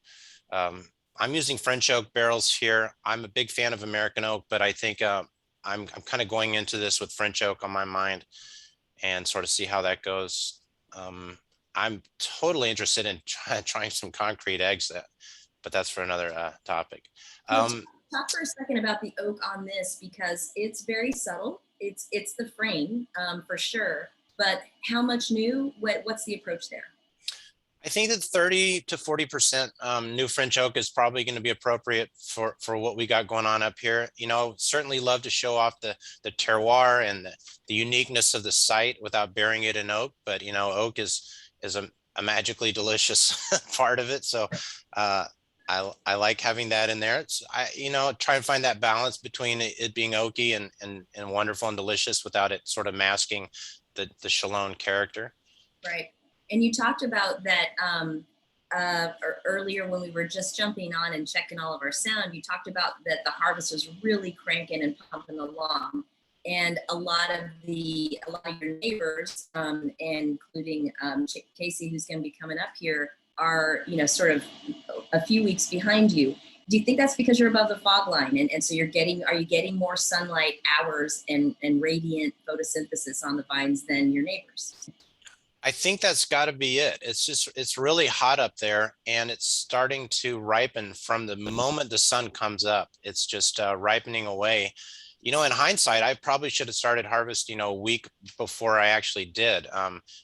I'm using French oak barrels here. I'm a big fan of American oak, but I think I'm kind of going into this with French oak on my mind and sort of see how that goes. I'm totally interested in trying some concrete eggs, but that's for another topic. Talk for a second about the oak on this, because it's very subtle. it's the frame for sure, but how much new? What's the approach there? I think that 30 to 40% new French oak is probably going to be appropriate for what we got going on up here. You know, certainly love to show off the terroir and the uniqueness of the site without burying it in oak. But, you know, oak is a magically delicious part of it. So I like having that in there. You know, try and find that balance between it being oaky and wonderful and delicious without it sort of masking the Chalone character. Right. And you talked about that earlier when we were just jumping on and checking all of our sound. You talked about that the harvest was really cranking and pumping along, and a lot of your neighbors, including Casey, who's going to be coming up here, are sort of a few weeks behind you. Do you think that's because you're above the fog line, and so are you getting more sunlight hours and radiant photosynthesis on the vines than your neighbors? I think that's got to be it. It's really hot up there, and it's starting to ripen from the moment the sun comes up. It's just ripening away. You know, in hindsight, I probably should have started harvesting a week before I actually did.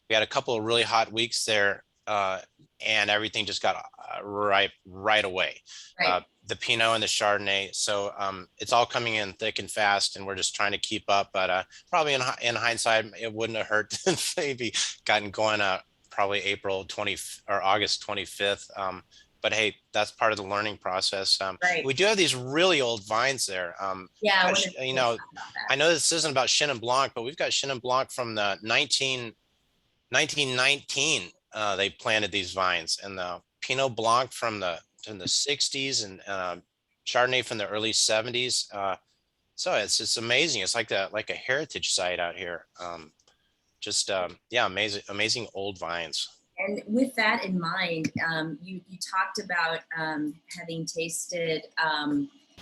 We had a couple of really hot weeks there, and everything just got ripe right away. Right. The Pinot and the Chardonnay. So it's all coming in thick and fast, and we're just trying to keep up. But probably in hindsight, it wouldn't have hurt to maybe gotten going probably April 20th or August 25th. But hey, that's part of the learning process. Right. We do have these really old vines there. Yeah. You know, I know this isn't about Chenin Blanc, but we've got Chenin Blanc from the 1919. They planted these vines, and the Pinot Blanc from the 60s, and Chardonnay from the early 70s. So it's amazing. It's like a heritage site out here. Yeah, amazing old vines. And with that in mind, you talked about having tasted,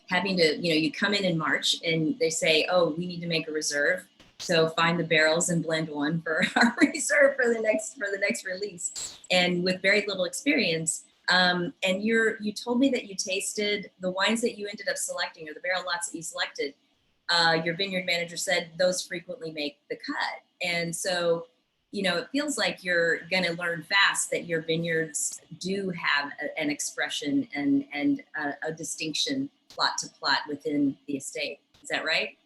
having to, you come in March and they say, oh, we need to make a reserve. So find the barrels and blend one for our reserve for the next release. And with very little experience, and you told me that you tasted the wines that you ended up selecting, or the barrel lots that you selected. Your vineyard manager said those frequently make the cut. And so, it feels like you're going to learn fast that your vineyards do have an expression and a distinction plot to plot within the estate. Is that right?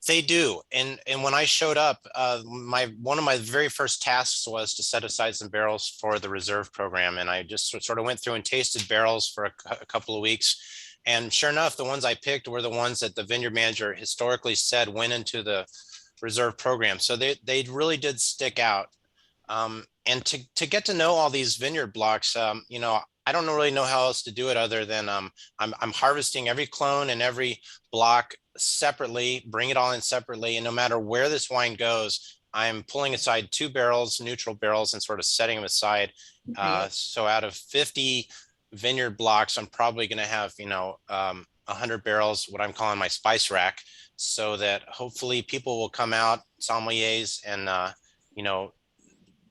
They do. And when I showed up, one of my very first tasks was to set aside some barrels for the reserve program. And I just sort of went through and tasted barrels for a couple of weeks. And sure enough, the ones I picked were the ones that the vineyard manager historically said went into the reserve program. So they really did stick out. And to get to know all these vineyard blocks, I don't really know how else to do it other than I'm harvesting every clone and every block separately, bring it all in separately. And no matter where this wine goes, I'm pulling aside 2 barrels, neutral barrels, and sort of setting them aside. So out of 50 vineyard blocks, I'm probably going to have, 100 barrels, what I'm calling my spice rack, so that hopefully people will come out, sommeliers and,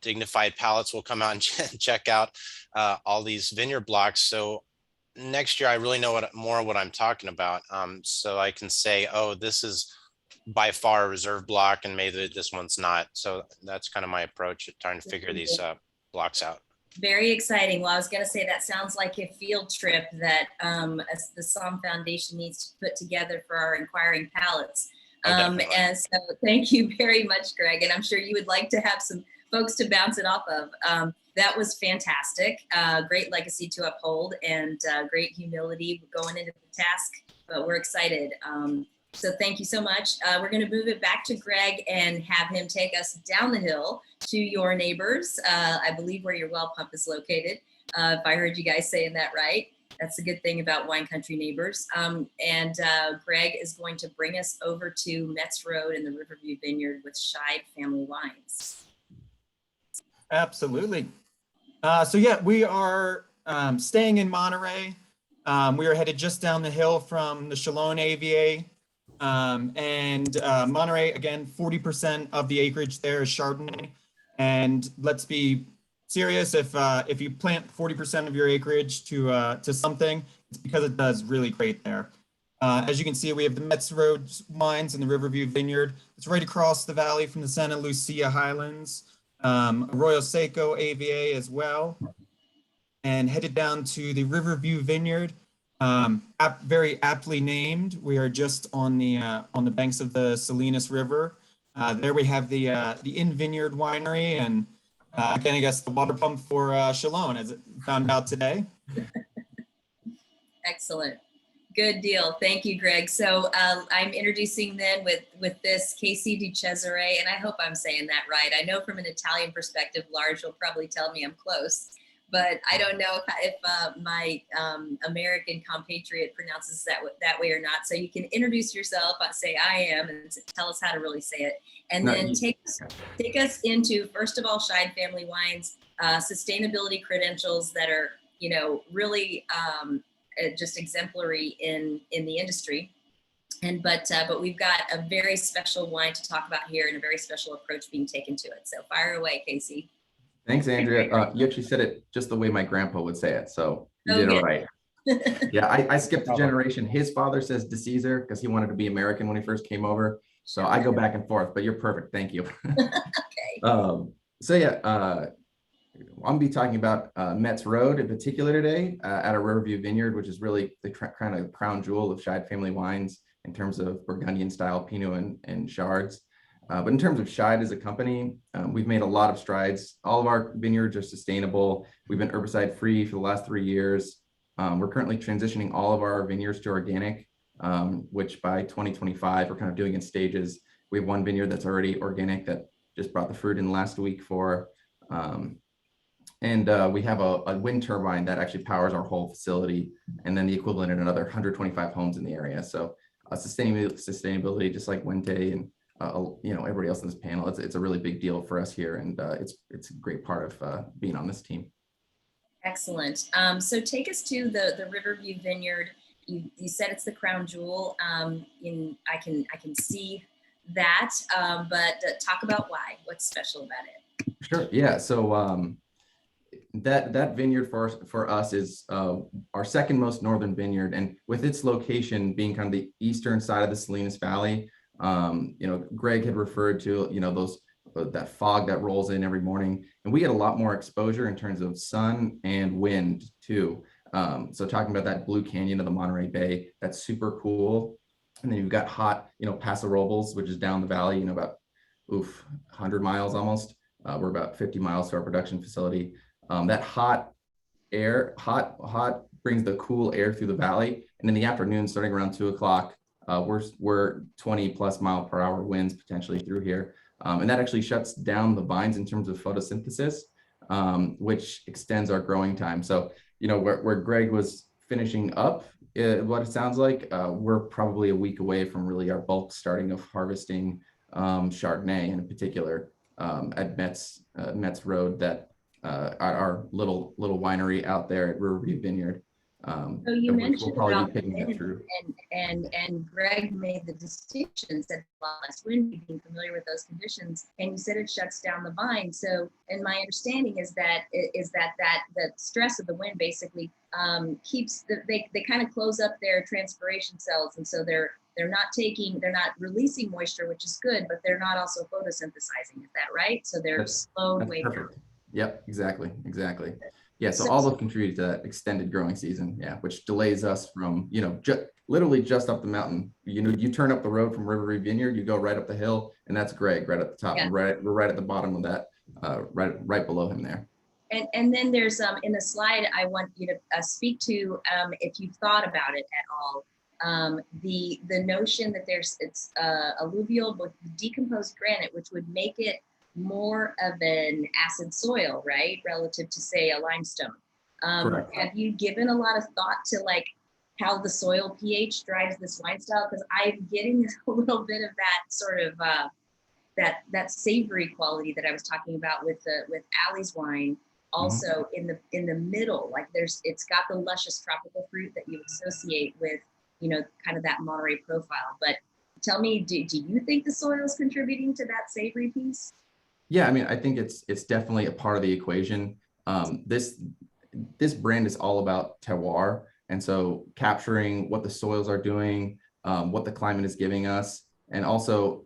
dignified palates will come out and check out all these vineyard blocks. So next year, I really know more what I'm talking about. So I can say, oh, this is by far a reserve block, and maybe this one's not. So that's kind of my approach at trying to figure these blocks out. Very exciting. Well, I was going to say that sounds like a field trip that the SommFoundation needs to put together for our inquiring palates. And so thank you very much, Greg. And I'm sure you would like to have some folks to bounce it off of. That was fantastic. Great legacy to uphold, and great humility going into the task, but we're excited. So thank you so much. We're going to move it back to Greg and have him take us down the hill to your neighbors. I believe where your well pump is located. If I heard you guys saying that right. That's the good thing about wine country neighbors. And Greg is going to bring us over to Metz Road in the Riverview Vineyard with Scheid Family Wines. Absolutely. So yeah, we are staying in Monterey. We are headed just down the hill from the Chalone AVA. And Monterey, again, 40% of the acreage there is Chardonnay. And let's be serious, if you plant 40% of your acreage to something, it's because it does really great there. As you can see, we have the Metz Road wines and the Riverview Vineyard. It's right across the valley from the Santa Lucia Highlands. Arroyo Seco AVA as well. And headed down to the Riverview Vineyard, very aptly named. We are just on the banks of the Salinas River. There we have the In Vineyard Winery, and again, I guess the water pump for Chalone, as it found out today. Excellent. Good deal. Thank you, Greg. So I'm introducing then with this Casey Di Cesare, and I hope I'm saying that right. I know from an Italian perspective, Lars will probably tell me I'm close, but I don't know if my American compatriot pronounces that way or not. So you can introduce yourself, say I am, and tell us how to really say it. And then take us into, first of all, Scheid Family Wines, sustainability credentials that are, really just exemplary in the industry. But we've got a very special wine to talk about here and a very special approach being taken to it. So fire away, Casey. Thanks, Andrea. You actually said it just the way my grandpa would say it, so you did good. it right. Yeah, I skipped a generation. His father says DeCesar because he wanted to be American when he first came over. So I go back and forth, but you're perfect. Thank you. Okay. So yeah, I'm gonna be talking about Metz Road in particular today at a Riverview Vineyard, which is really the kind of crown jewel of Scheid Family Wines in terms of Burgundian style Pinot and Chards. But in terms of Scheid as a company, we've made a lot of strides. All of our vineyards are sustainable. We've been herbicide free for the last 3 years. We're currently transitioning all of our vineyards to organic, which by 2025, we're kind of doing in stages. We have one vineyard that's already organic that just brought the fruit in last week for, and we have a wind turbine that actually powers our whole facility, and then the equivalent in another 125 homes in the area. So sustainability, just like Wente and everybody else in this panel, it's a really big deal for us here, and it's a great part of being on this team. Excellent. So take us to the Riverview Vineyard. You said it's the crown jewel. I can see that, but talk about why. What's special about it? Sure. Yeah. So that vineyard for us is our second most northern vineyard, and with its location being kind of the eastern side of the Salinas Valley. Greg had referred to that fog that rolls in every morning, and we get a lot more exposure in terms of sun and wind too. So talking about that blue canyon of the Monterey Bay, that's super cool. And then you've got hot, Paso Robles, which is down the valley, about 100 miles almost. We're about 50 miles to our production facility. That hot air brings the cool air through the valley, and in the afternoon, starting around 2 o'clock, we're 20 plus mile per hour winds potentially through here. And that actually shuts down the vines in terms of photosynthesis, which extends our growing time. So, where Greg was finishing up, what it sounds like, we're probably a week away from really our bulk starting of harvesting Chardonnay in particular at Metz Road, that our little winery out there at Riverview Vineyard. So you mentioned we'll about be picking that through. And Greg made the distinction, said less wind, being familiar with those conditions, and you said it shuts down the vine. So, and my understanding is that the stress of the wind basically keeps they kind of close up their transpiration cells, and so they're not releasing moisture, which is good, but they're not also photosynthesizing. Is that right? So they're slowed way down. Yep, exactly. Yeah, so all those contribute to that extended growing season, which delays us from, literally just up the mountain. You turn up the road from Riverview Vineyard, you go right up the hill, and that's Greg right at the top. Yeah. We're right at the bottom of that, right below him there. And then there's in the slide, I want you to speak to, if you've thought about it at all, the notion that it's alluvial with decomposed granite, which would make it more of an acid soil, right? Relative to, say, a limestone. Have you given a lot of thought to how the soil pH drives this wine style? Because I'm getting a little bit of that sort of that savory quality that I was talking about with Allie's wine. Also in the middle, it's got the luscious tropical fruit that you associate with, kind of that Monterey profile. But tell me, do you think the soil is contributing to that savory piece? Yeah, I mean, I think it's definitely a part of the equation. This brand is all about terroir, And so capturing what the soils are doing, what the climate is giving us, and also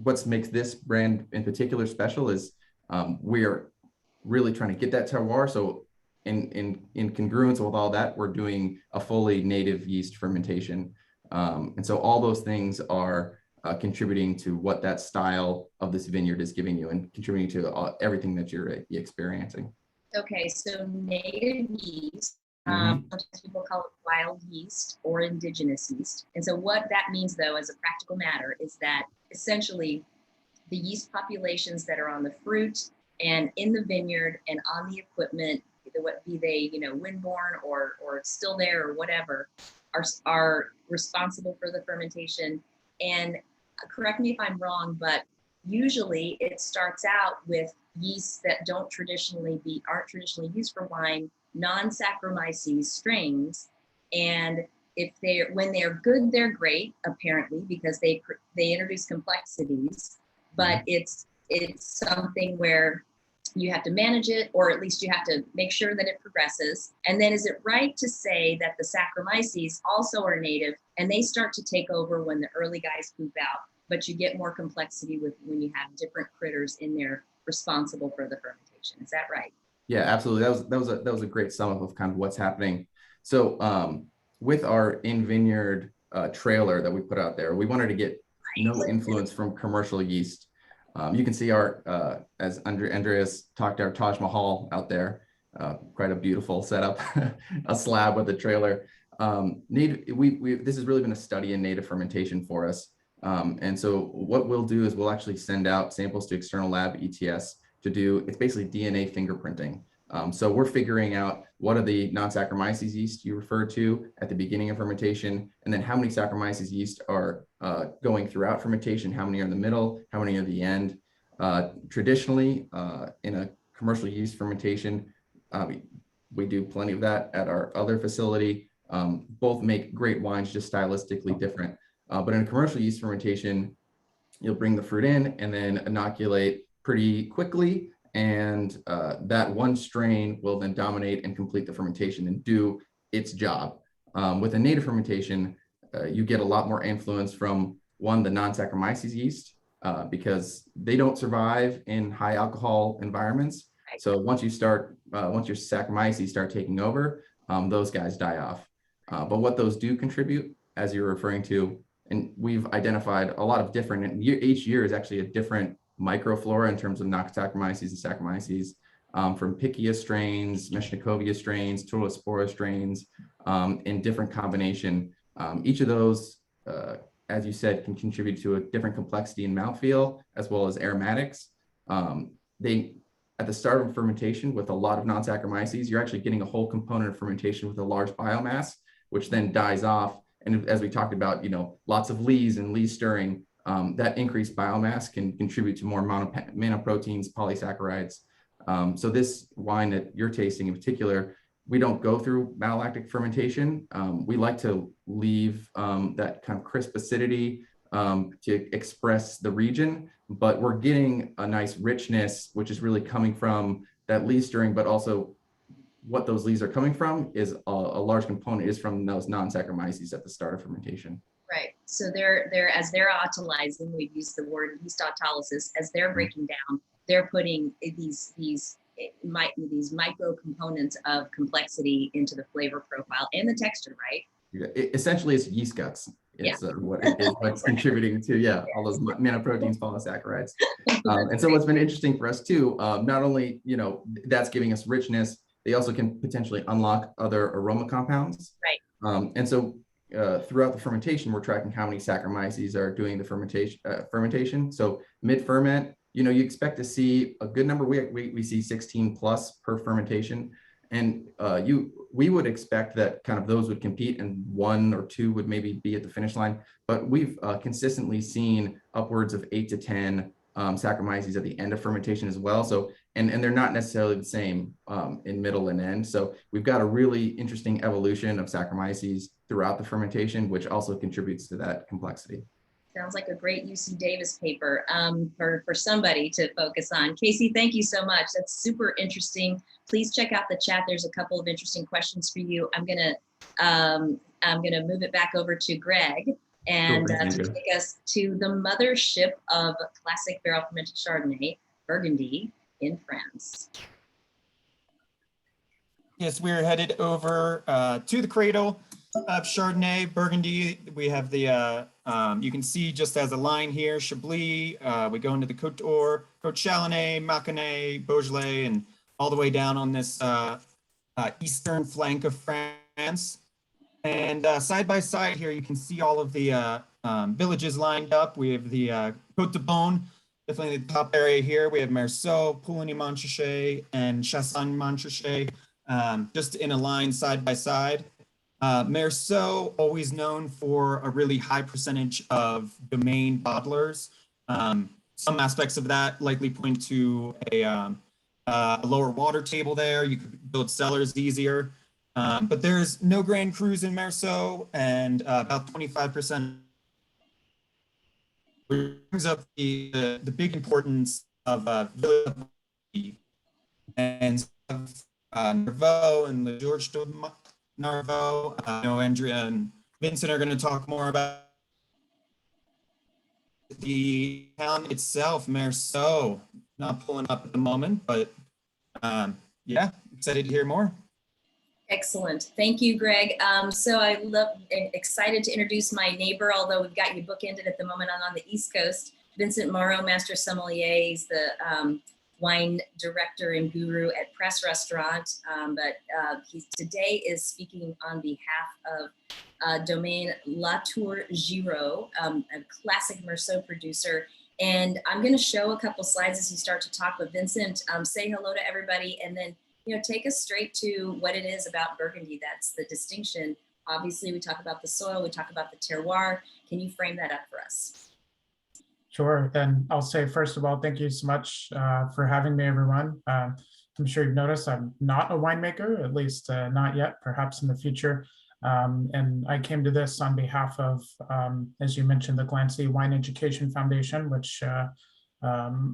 what makes this brand in particular special is we are really trying to get that terroir. So in congruence with all that, we're doing a fully native yeast fermentation. And so all those things are contributing to what that style of this vineyard is giving you and contributing to everything that you're experiencing. Okay, so native yeast, sometimes people call it wild yeast or indigenous yeast. And so what that means, though, as a practical matter, is that essentially the yeast populations that are on the fruit and in the vineyard and on the equipment, be they, windborne or still there or whatever, are responsible for the fermentation. And correct me if I'm wrong, but usually it starts out with yeasts that aren't traditionally used for wine, non-Saccharomyces strains. And when they're good, they're great, apparently, because they introduce complexities, but it's something where you have to manage it, or at least you have to make sure that it progresses. And then is it right to say that the Saccharomyces also are native and they start to take over when the early guys poop out, but you get more complexity when you have different critters in there responsible for the fermentation? Is that right? Yeah, absolutely. That was a great sum up of kind of what's happening. So with our in-vineyard trailer that we put out there, we wanted to get no influence from commercial yeast. You can see our, as Andreas talked, our Taj Mahal out there, quite a beautiful setup, a slab with a trailer. This has really been a study in native fermentation for us. And so what we'll do is we'll actually send out samples to external lab ETS to do, it's basically DNA fingerprinting. So we're figuring out what are the non-Saccharomyces yeast you referred to at the beginning of fermentation, and then how many Saccharomyces yeast are going throughout fermentation, how many are in the middle, how many are at the end. Traditionally, in a commercial yeast fermentation, we do plenty of that at our other facility. Both make great wines, just stylistically different. But in a commercial yeast fermentation, you'll bring the fruit in and then inoculate pretty quickly. And that one strain will then dominate and complete the fermentation and do its job. With a native fermentation, you get a lot more influence from the non-Saccharomyces yeast because they don't survive in high alcohol environments. So once your Saccharomyces start taking over, those guys die off. But what those do contribute, as you're referring to, and we've identified a lot of different, and each year is actually a different microflora in terms of non-Saccharomyces and Saccharomyces, from Pichia strains, Meshnickovia strains, Tulaspora strains, in different combination. Each of those, as you said, can contribute to a different complexity in mouthfeel as well as aromatics. At the start of fermentation with a lot of non-Saccharomyces, you're actually getting a whole component of fermentation with a large biomass, which then dies off. And as we talked about, lots of lees and lee stirring, that increased biomass can contribute to more monoproteins, polysaccharides. So this wine that you're tasting in particular, we don't go through malolactic fermentation. We like to leave that kind of crisp acidity to express the region, but we're getting a nice richness, which is really coming from that lee stirring, but also what those lees are coming from is a large component is from those non-Saccharomyces at the start of fermentation. Right. So as they're autolyzing, we've used the word yeast autolysis, as they're breaking down, they're putting these micro components of complexity into the flavor profile and the texture, right? Essentially, it's yeast guts. It's what's contributing to all those monoproteins, polysaccharides. And so what's been interesting for us too, not only that's giving us richness, they also can potentially unlock other aroma compounds. Right. And so throughout the fermentation, we're tracking how many Saccharomyces are doing the fermentation. So mid-ferment, you expect to see a good number. We see 16 plus per fermentation. And we would expect that kind of those would compete and 1 or 2 would maybe be at the finish line. But we've consistently seen upwards of 8 to 10 Saccharomyces at the end of fermentation as well. So, and they're not necessarily the same in middle and end. So we've got a really interesting evolution of Saccharomyces throughout the fermentation, which also contributes to that complexity. Sounds like a great UC Davis paper for somebody to focus on. Casey, thank you so much. That's super interesting. Please check out the chat. There's a couple of interesting questions for you. I'm gonna move it back over to Greg and Sure, thank to you. take us to the mothership of classic barrel fermented Chardonnay, Burgundy in France. Yes, we're headed over to the cradle of Chardonnay, Burgundy. We have the, you can see just as a line here, Chablis. We go into the Côte d'Or, Côte Chalonnais, Mâconnais, Beaujolais, and all the way down on this eastern flank of France. And side by side here, you can see all of the villages lined up. We have the Côte de Beaune, definitely the top area here. We have Meursault, Poligny-Montrachet, and Chassagne-Montrachet, just in a line side by side. Meursault, always known for a really high percentage of domain bottlers. Some aspects of that likely point to a lower water table there. You could build cellars easier. But there's no Grand Crus in Meursault, and about 25% brings up the big importance of and Narvaux and Le Georges de Narvaux. I know Andrea and Vincent are going to talk more about the town itself, Meursault. Not pulling up at the moment, but yeah, excited to hear more. Excellent. Thank you, Greg. So I love and excited to introduce my neighbor, although we've got you bookended at the moment. I'm on the East Coast. Vincent Morrow, Master Sommelier. He's the wine director and guru at Press Restaurant. But he today is speaking on behalf of Domaine La Tour Giraud, a classic Meursault producer. And I'm going to show a couple slides as you start to talk with Vincent. Say hello to everybody, and then take us straight to what it is about Burgundy. That's the distinction. Obviously, we talk about the soil, we talk about the terroir. Can you frame that up for us? Sure. Then I'll say, first of all, thank you so much for having me, everyone. I'm sure you've noticed I'm not a winemaker, at least not yet, perhaps in the future. And I came to this on behalf of, as you mentioned, the Glancy Wine Education Foundation, which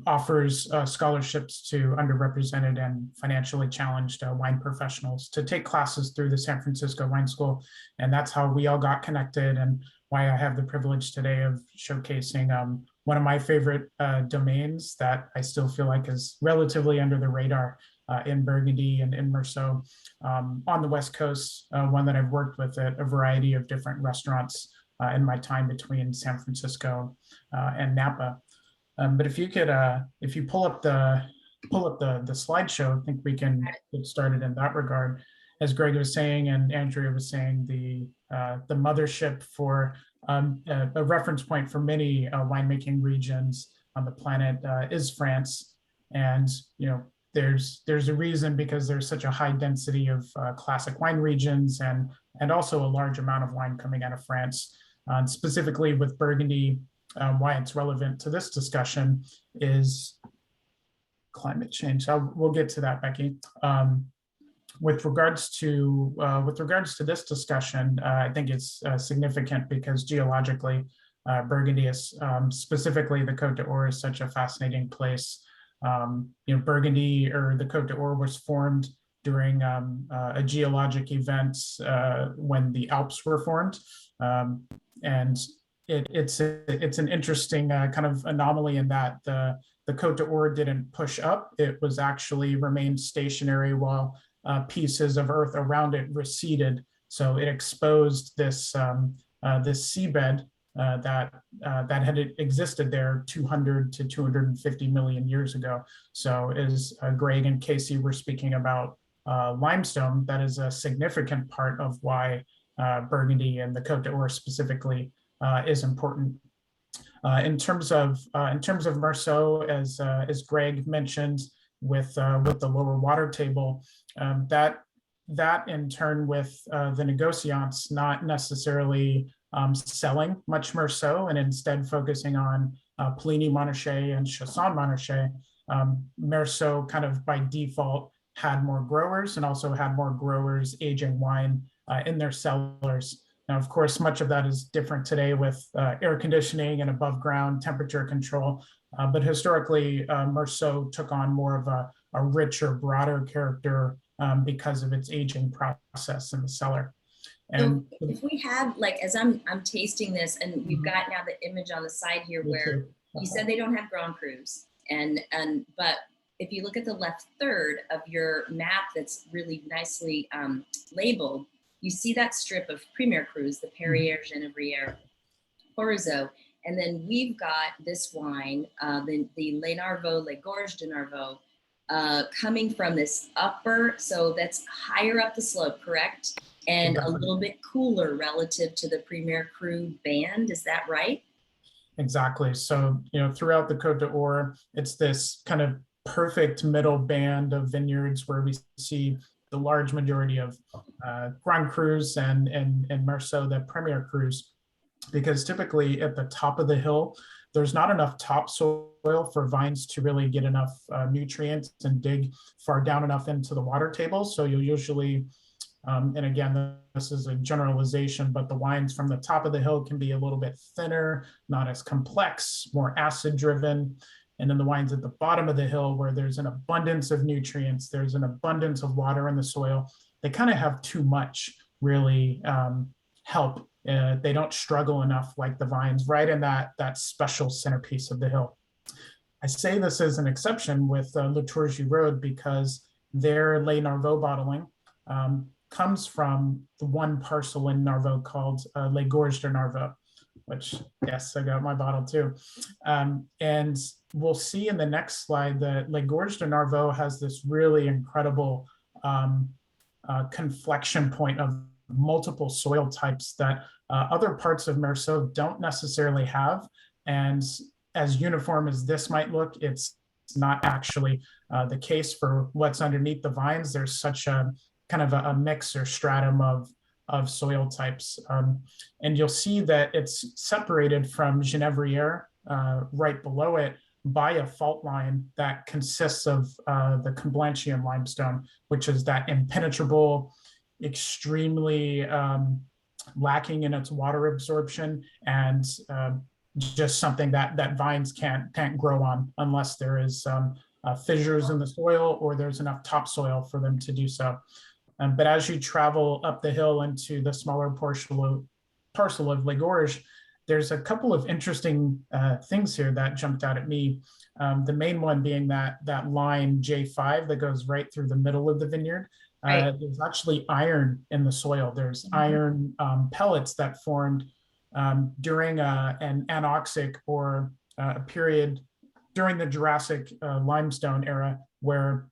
offers scholarships to underrepresented and financially challenged wine professionals to take classes through the San Francisco Wine School. And that's how we all got connected, and why I have the privilege today of showcasing one of my favorite domains that I still feel like is relatively under the radar in Burgundy and in Meursault on the West Coast, one that I've worked with at a variety of different restaurants in my time between San Francisco and Napa. But if you could, if you pull up the slideshow, I think we can get started in that regard. As Greg was saying and Andrea was saying, the mothership for a reference point for many winemaking regions on the planet is France, and there's a reason, because there's such a high density of classic wine regions and also a large amount of wine coming out of France, specifically with Burgundy. Why it's relevant to this discussion is climate change. We'll get to that, Becky. With regards to this discussion, I think it's significant because geologically, Burgundy is specifically the Côte d'Or is such a fascinating place. Burgundy, or the Côte d'Or, was formed during a geologic event when the Alps were formed, and it's an interesting kind of anomaly in that the Côte d'Or didn't push up; it was actually remained stationary while pieces of earth around it receded. So it exposed this this seabed that had existed there 200 to 250 million years ago. So as Greg and Casey were speaking about limestone, that is a significant part of why Burgundy and the Côte d'Or specifically is important. In terms of Meursault, as Greg mentioned, with the lower water table, that in turn with the negociants not necessarily selling much Meursault and instead focusing on Poligny-Montrachet and Chassagne-Montrachet, Meursault kind of by default had more growers and also had more growers aging wine in their cellars. Now, of course, much of that is different today with air conditioning and above ground temperature control. But historically, Meursault took on more of a richer, broader character because of its aging process in the cellar. And so if we have, like, as I'm tasting this, and we've got now the image on the side here where you said they don't have Grand Crus, but if you look at the left third of your map that's really nicely labeled, you see that strip of Premier Crus, the Perrier, Geneviève, Orzo, and then we've got this wine, the Les Narvaux, Les Gorges de Narvaux, coming from this upper, so that's higher up the slope, correct? And a little bit cooler relative to the Premier Cru band, is that right? Exactly. So, throughout the Côte d'Or, it's this kind of perfect middle band of vineyards where we see the large majority of Grand Crus and Meursault, the Premier Crus, because typically at the top of the hill, there's not enough topsoil for vines to really get enough nutrients and dig far down enough into the water table. So you'll usually, and again, this is a generalization, but the wines from the top of the hill can be a little bit thinner, not as complex, more acid driven. And then the wines at the bottom of the hill, where there's an abundance of nutrients, there's an abundance of water in the soil, they kind of have too much really help. They don't struggle enough like the vines right in that special centerpiece of the hill. I say this as an exception with Le Tour-Giroud because their Les Narvaux bottling comes from the one parcel in Narvaux called Les Gorges de Narvaux, which, yes, I got my bottle too. And we'll see in the next slide that Les Gorges de Narvaux has this really incredible conflection point of multiple soil types that other parts of Meursault don't necessarily have. And as uniform as this might look, it's not actually the case for what's underneath the vines. There's such a kind of a mix or stratum of soil types. And you'll see that it's separated from Geneviève right below it by a fault line that consists of the Comblanchian limestone, which is that impenetrable, extremely lacking in its water absorption, and just something that vines can't grow on unless there is fissures in the soil or there's enough topsoil for them to do so. But as you travel up the hill into the smaller parcel of Les Gorges, there's a couple of interesting things here that jumped out at me. The main one being that line J5 that goes right through the middle of the vineyard. There's actually iron in the soil. There's iron pellets that formed during an anoxic or a period during the Jurassic limestone era where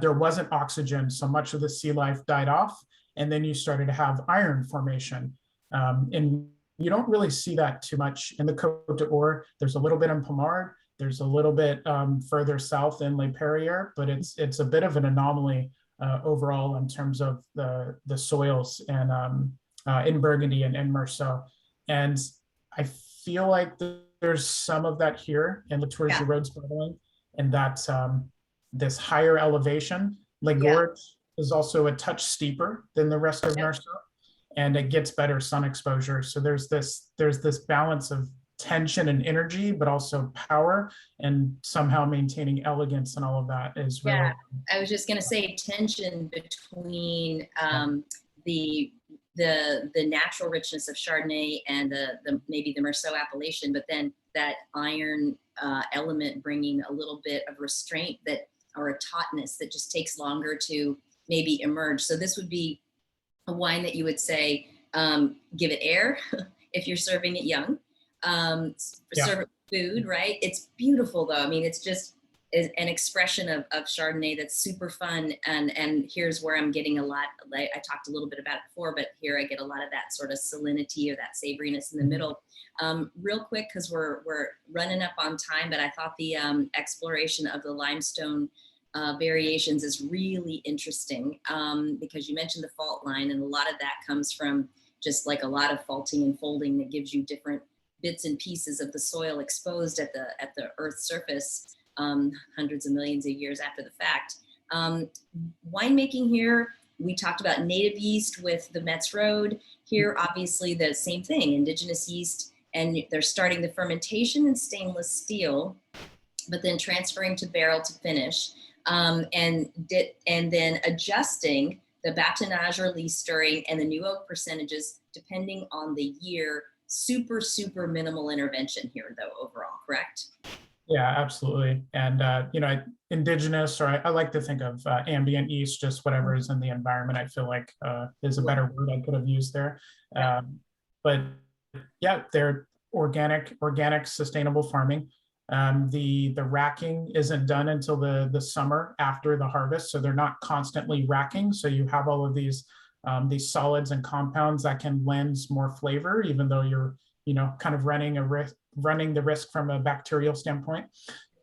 there wasn't oxygen, so much of the sea life died off, and then you started to have iron formation. And you don't really see that too much in the Côte d'Or. There's a little bit in Pommard. There's a little bit further south in Les Perriers, but it's a bit of an anomaly overall in terms of the soils and in Burgundy and in Meursault. And I feel like there's some of that here in the Tour-Giroud's bottling, and that this higher elevation. Les Gorges is also a touch steeper than the rest of Meursault, and it gets better sun exposure. So there's this balance of tension and energy, but also power, and somehow maintaining elegance and all of that is really. Yeah, I was just going to say tension between the natural richness of Chardonnay and the maybe the Meursault appellation, but then that iron element bringing a little bit of restraint or a tautness that just takes longer to maybe emerge. So this would be a wine that you would say, give it air if you're serving it young, serve it with food, right? It's beautiful though. I mean, it's just an expression of Chardonnay that's super fun. And here's where I'm getting a lot, like I talked a little bit about it before, but here I get a lot of that sort of salinity or that savoriness in the middle. Real quick, because we're running up on time, but I thought the exploration of the limestone variations is really interesting because you mentioned the fault line, and a lot of that comes from just like a lot of faulting and folding that gives you different bits and pieces of the soil exposed at the Earth's surface hundreds of millions of years after the fact. Winemaking here, We talked about native yeast with the Metz Road. Here, obviously, the same thing, indigenous yeast, and they're starting the fermentation in stainless steel, but then transferring to barrel to finish, and then adjusting the batonnage or lees stirring and the new oak percentages depending on the year. Super, super minimal intervention here, though, overall, correct? Yeah, absolutely. And, indigenous, or I like to think of ambient yeast, just whatever is in the environment, I feel like is a better word I could have used there. But yeah, they're organic, sustainable farming. The racking isn't done until the summer after the harvest, so they're not constantly racking. So you have all of these solids and compounds that can lend more flavor, even though you're kind of running the risk from a bacterial standpoint.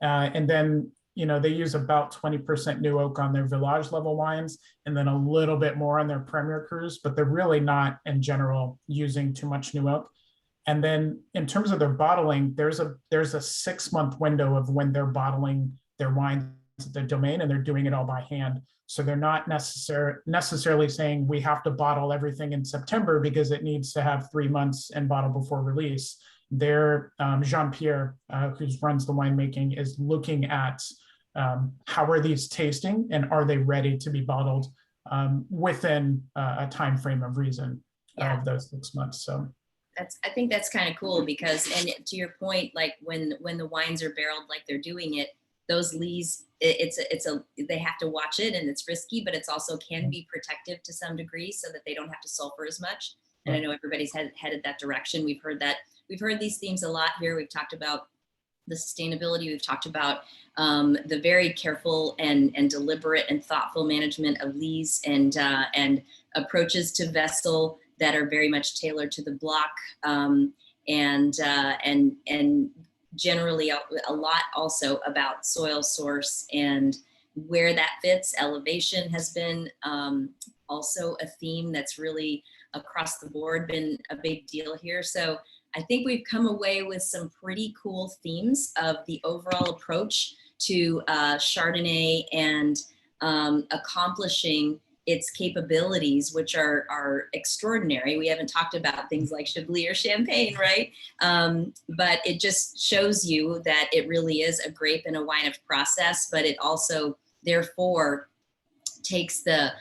And then they use about 20% new oak on their village level wines, and then a little bit more on their premier crus, but they're really not in general using too much new oak. And then in terms of their bottling, there's a 6-month window of when they're bottling their wines at the domain, and they're doing it all by hand. So they're not necessarily saying we have to bottle everything in September because it needs to have 3 months and bottle before release. Their Jean-Pierre, who runs the winemaking, is looking at how are these tasting and are they ready to be bottled within a time frame of reason of those 6 months. So I think that's kind of cool because, and to your point, like when the wines are barreled like they're doing it, those lees, they have to watch it, and it's risky, but it's also can be protective to some degree so that they don't have to sulfur as much. And I know everybody's headed that direction. We've heard these themes a lot here. We've talked about the sustainability. We've talked about the very careful and deliberate and thoughtful management of lees and approaches to vessel that are very much tailored to the block, and generally a lot also about soil source and where that fits. Elevation has been also a theme that's really across the board been a big deal here. So I think we've come away with some pretty cool themes of the overall approach to Chardonnay and accomplishing its capabilities, which are extraordinary. We haven't talked about things like Chablis or Champagne, right? But it just shows you that it really is a grape and a wine of process, but it also therefore takes the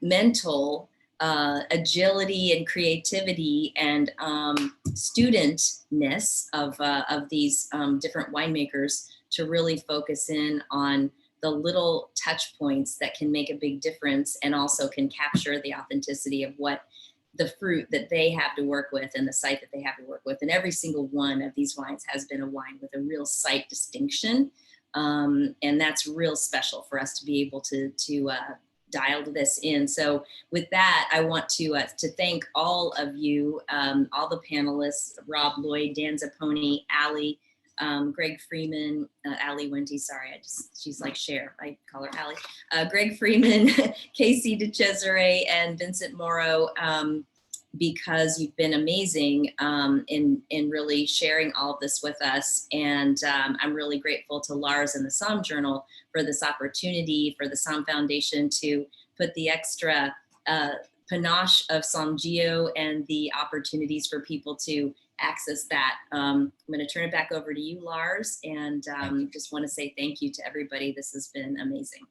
mental agility and creativity and studentness of these different winemakers to really focus in on the little touch points that can make a big difference and also can capture the authenticity of what the fruit that they have to work with and the site that they have to work with. And every single one of these wines has been a wine with a real site distinction. And that's real special for us to be able to dial this in. So with that, I want to thank all of you, all the panelists, Rob, Lloyd, Dan Zapponi, Allie, Greg Freeman, Allie Wenty, sorry, she's like Cher, I call her Allie, Greg Freeman, Casey DeCesare, and Vincent Morrow, because you've been amazing in really sharing all of this with us. And I'm really grateful to Lars and the Somm Journal for this opportunity, for the SommFoundation to put the extra panache of SommGeo and the opportunities for people to access that. I'm going to turn it back over to you, Lars, and just want to say thank you to everybody. This has been amazing.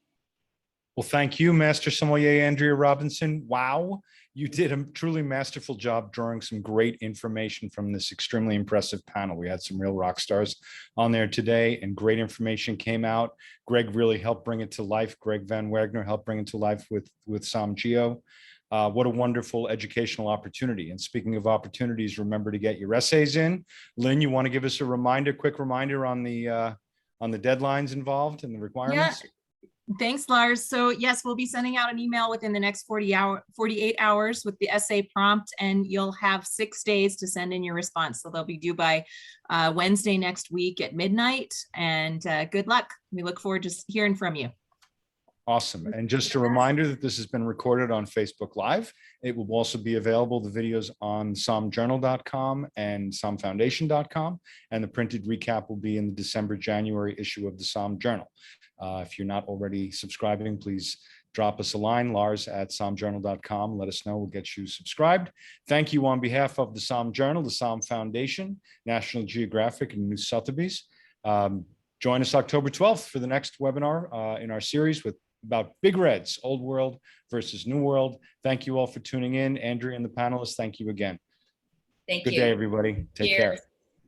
Well, thank you, Master Sommelier Andrea Robinson. Wow, you did a truly masterful job drawing some great information from this extremely impressive panel. We had some real rock stars on there today, and great information came out. Greg really helped bring it to life. Greg Van Wagner helped bring it to life with SommGeo. What a wonderful educational opportunity. And speaking of opportunities, remember to get your essays in. Lynn, you want to give us a quick reminder on the deadlines involved and the requirements? Yeah. Thanks, Lars. So yes, we'll be sending out an email within the next 48 hours with the essay prompt, and you'll have 6 days to send in your response. So they'll be due by Wednesday next week at midnight. And good luck. We look forward to hearing from you. Awesome. And just a reminder that this has been recorded on Facebook Live. It will also be available, the videos, on sommjournal.com and sommfoundation.com. And the printed recap will be in the December-January issue of the Somm Journal. If you're not already subscribing, please drop us a line, lars@sommjournal.com. Let us know. We'll get you subscribed. Thank you on behalf of the Somm Journal, the SommFoundation, National Geographic, and New Sotheby's. Join us October 12th for the next webinar in our series about Big Reds, Old World versus New World. Thank you all for tuning in. Andrea and the panelists, thank you again. Thank Good you. day, everybody. Take care. Cheers.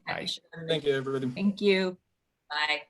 Happy Bye. Chardonnay. Thank you, everybody. Thank you. Bye.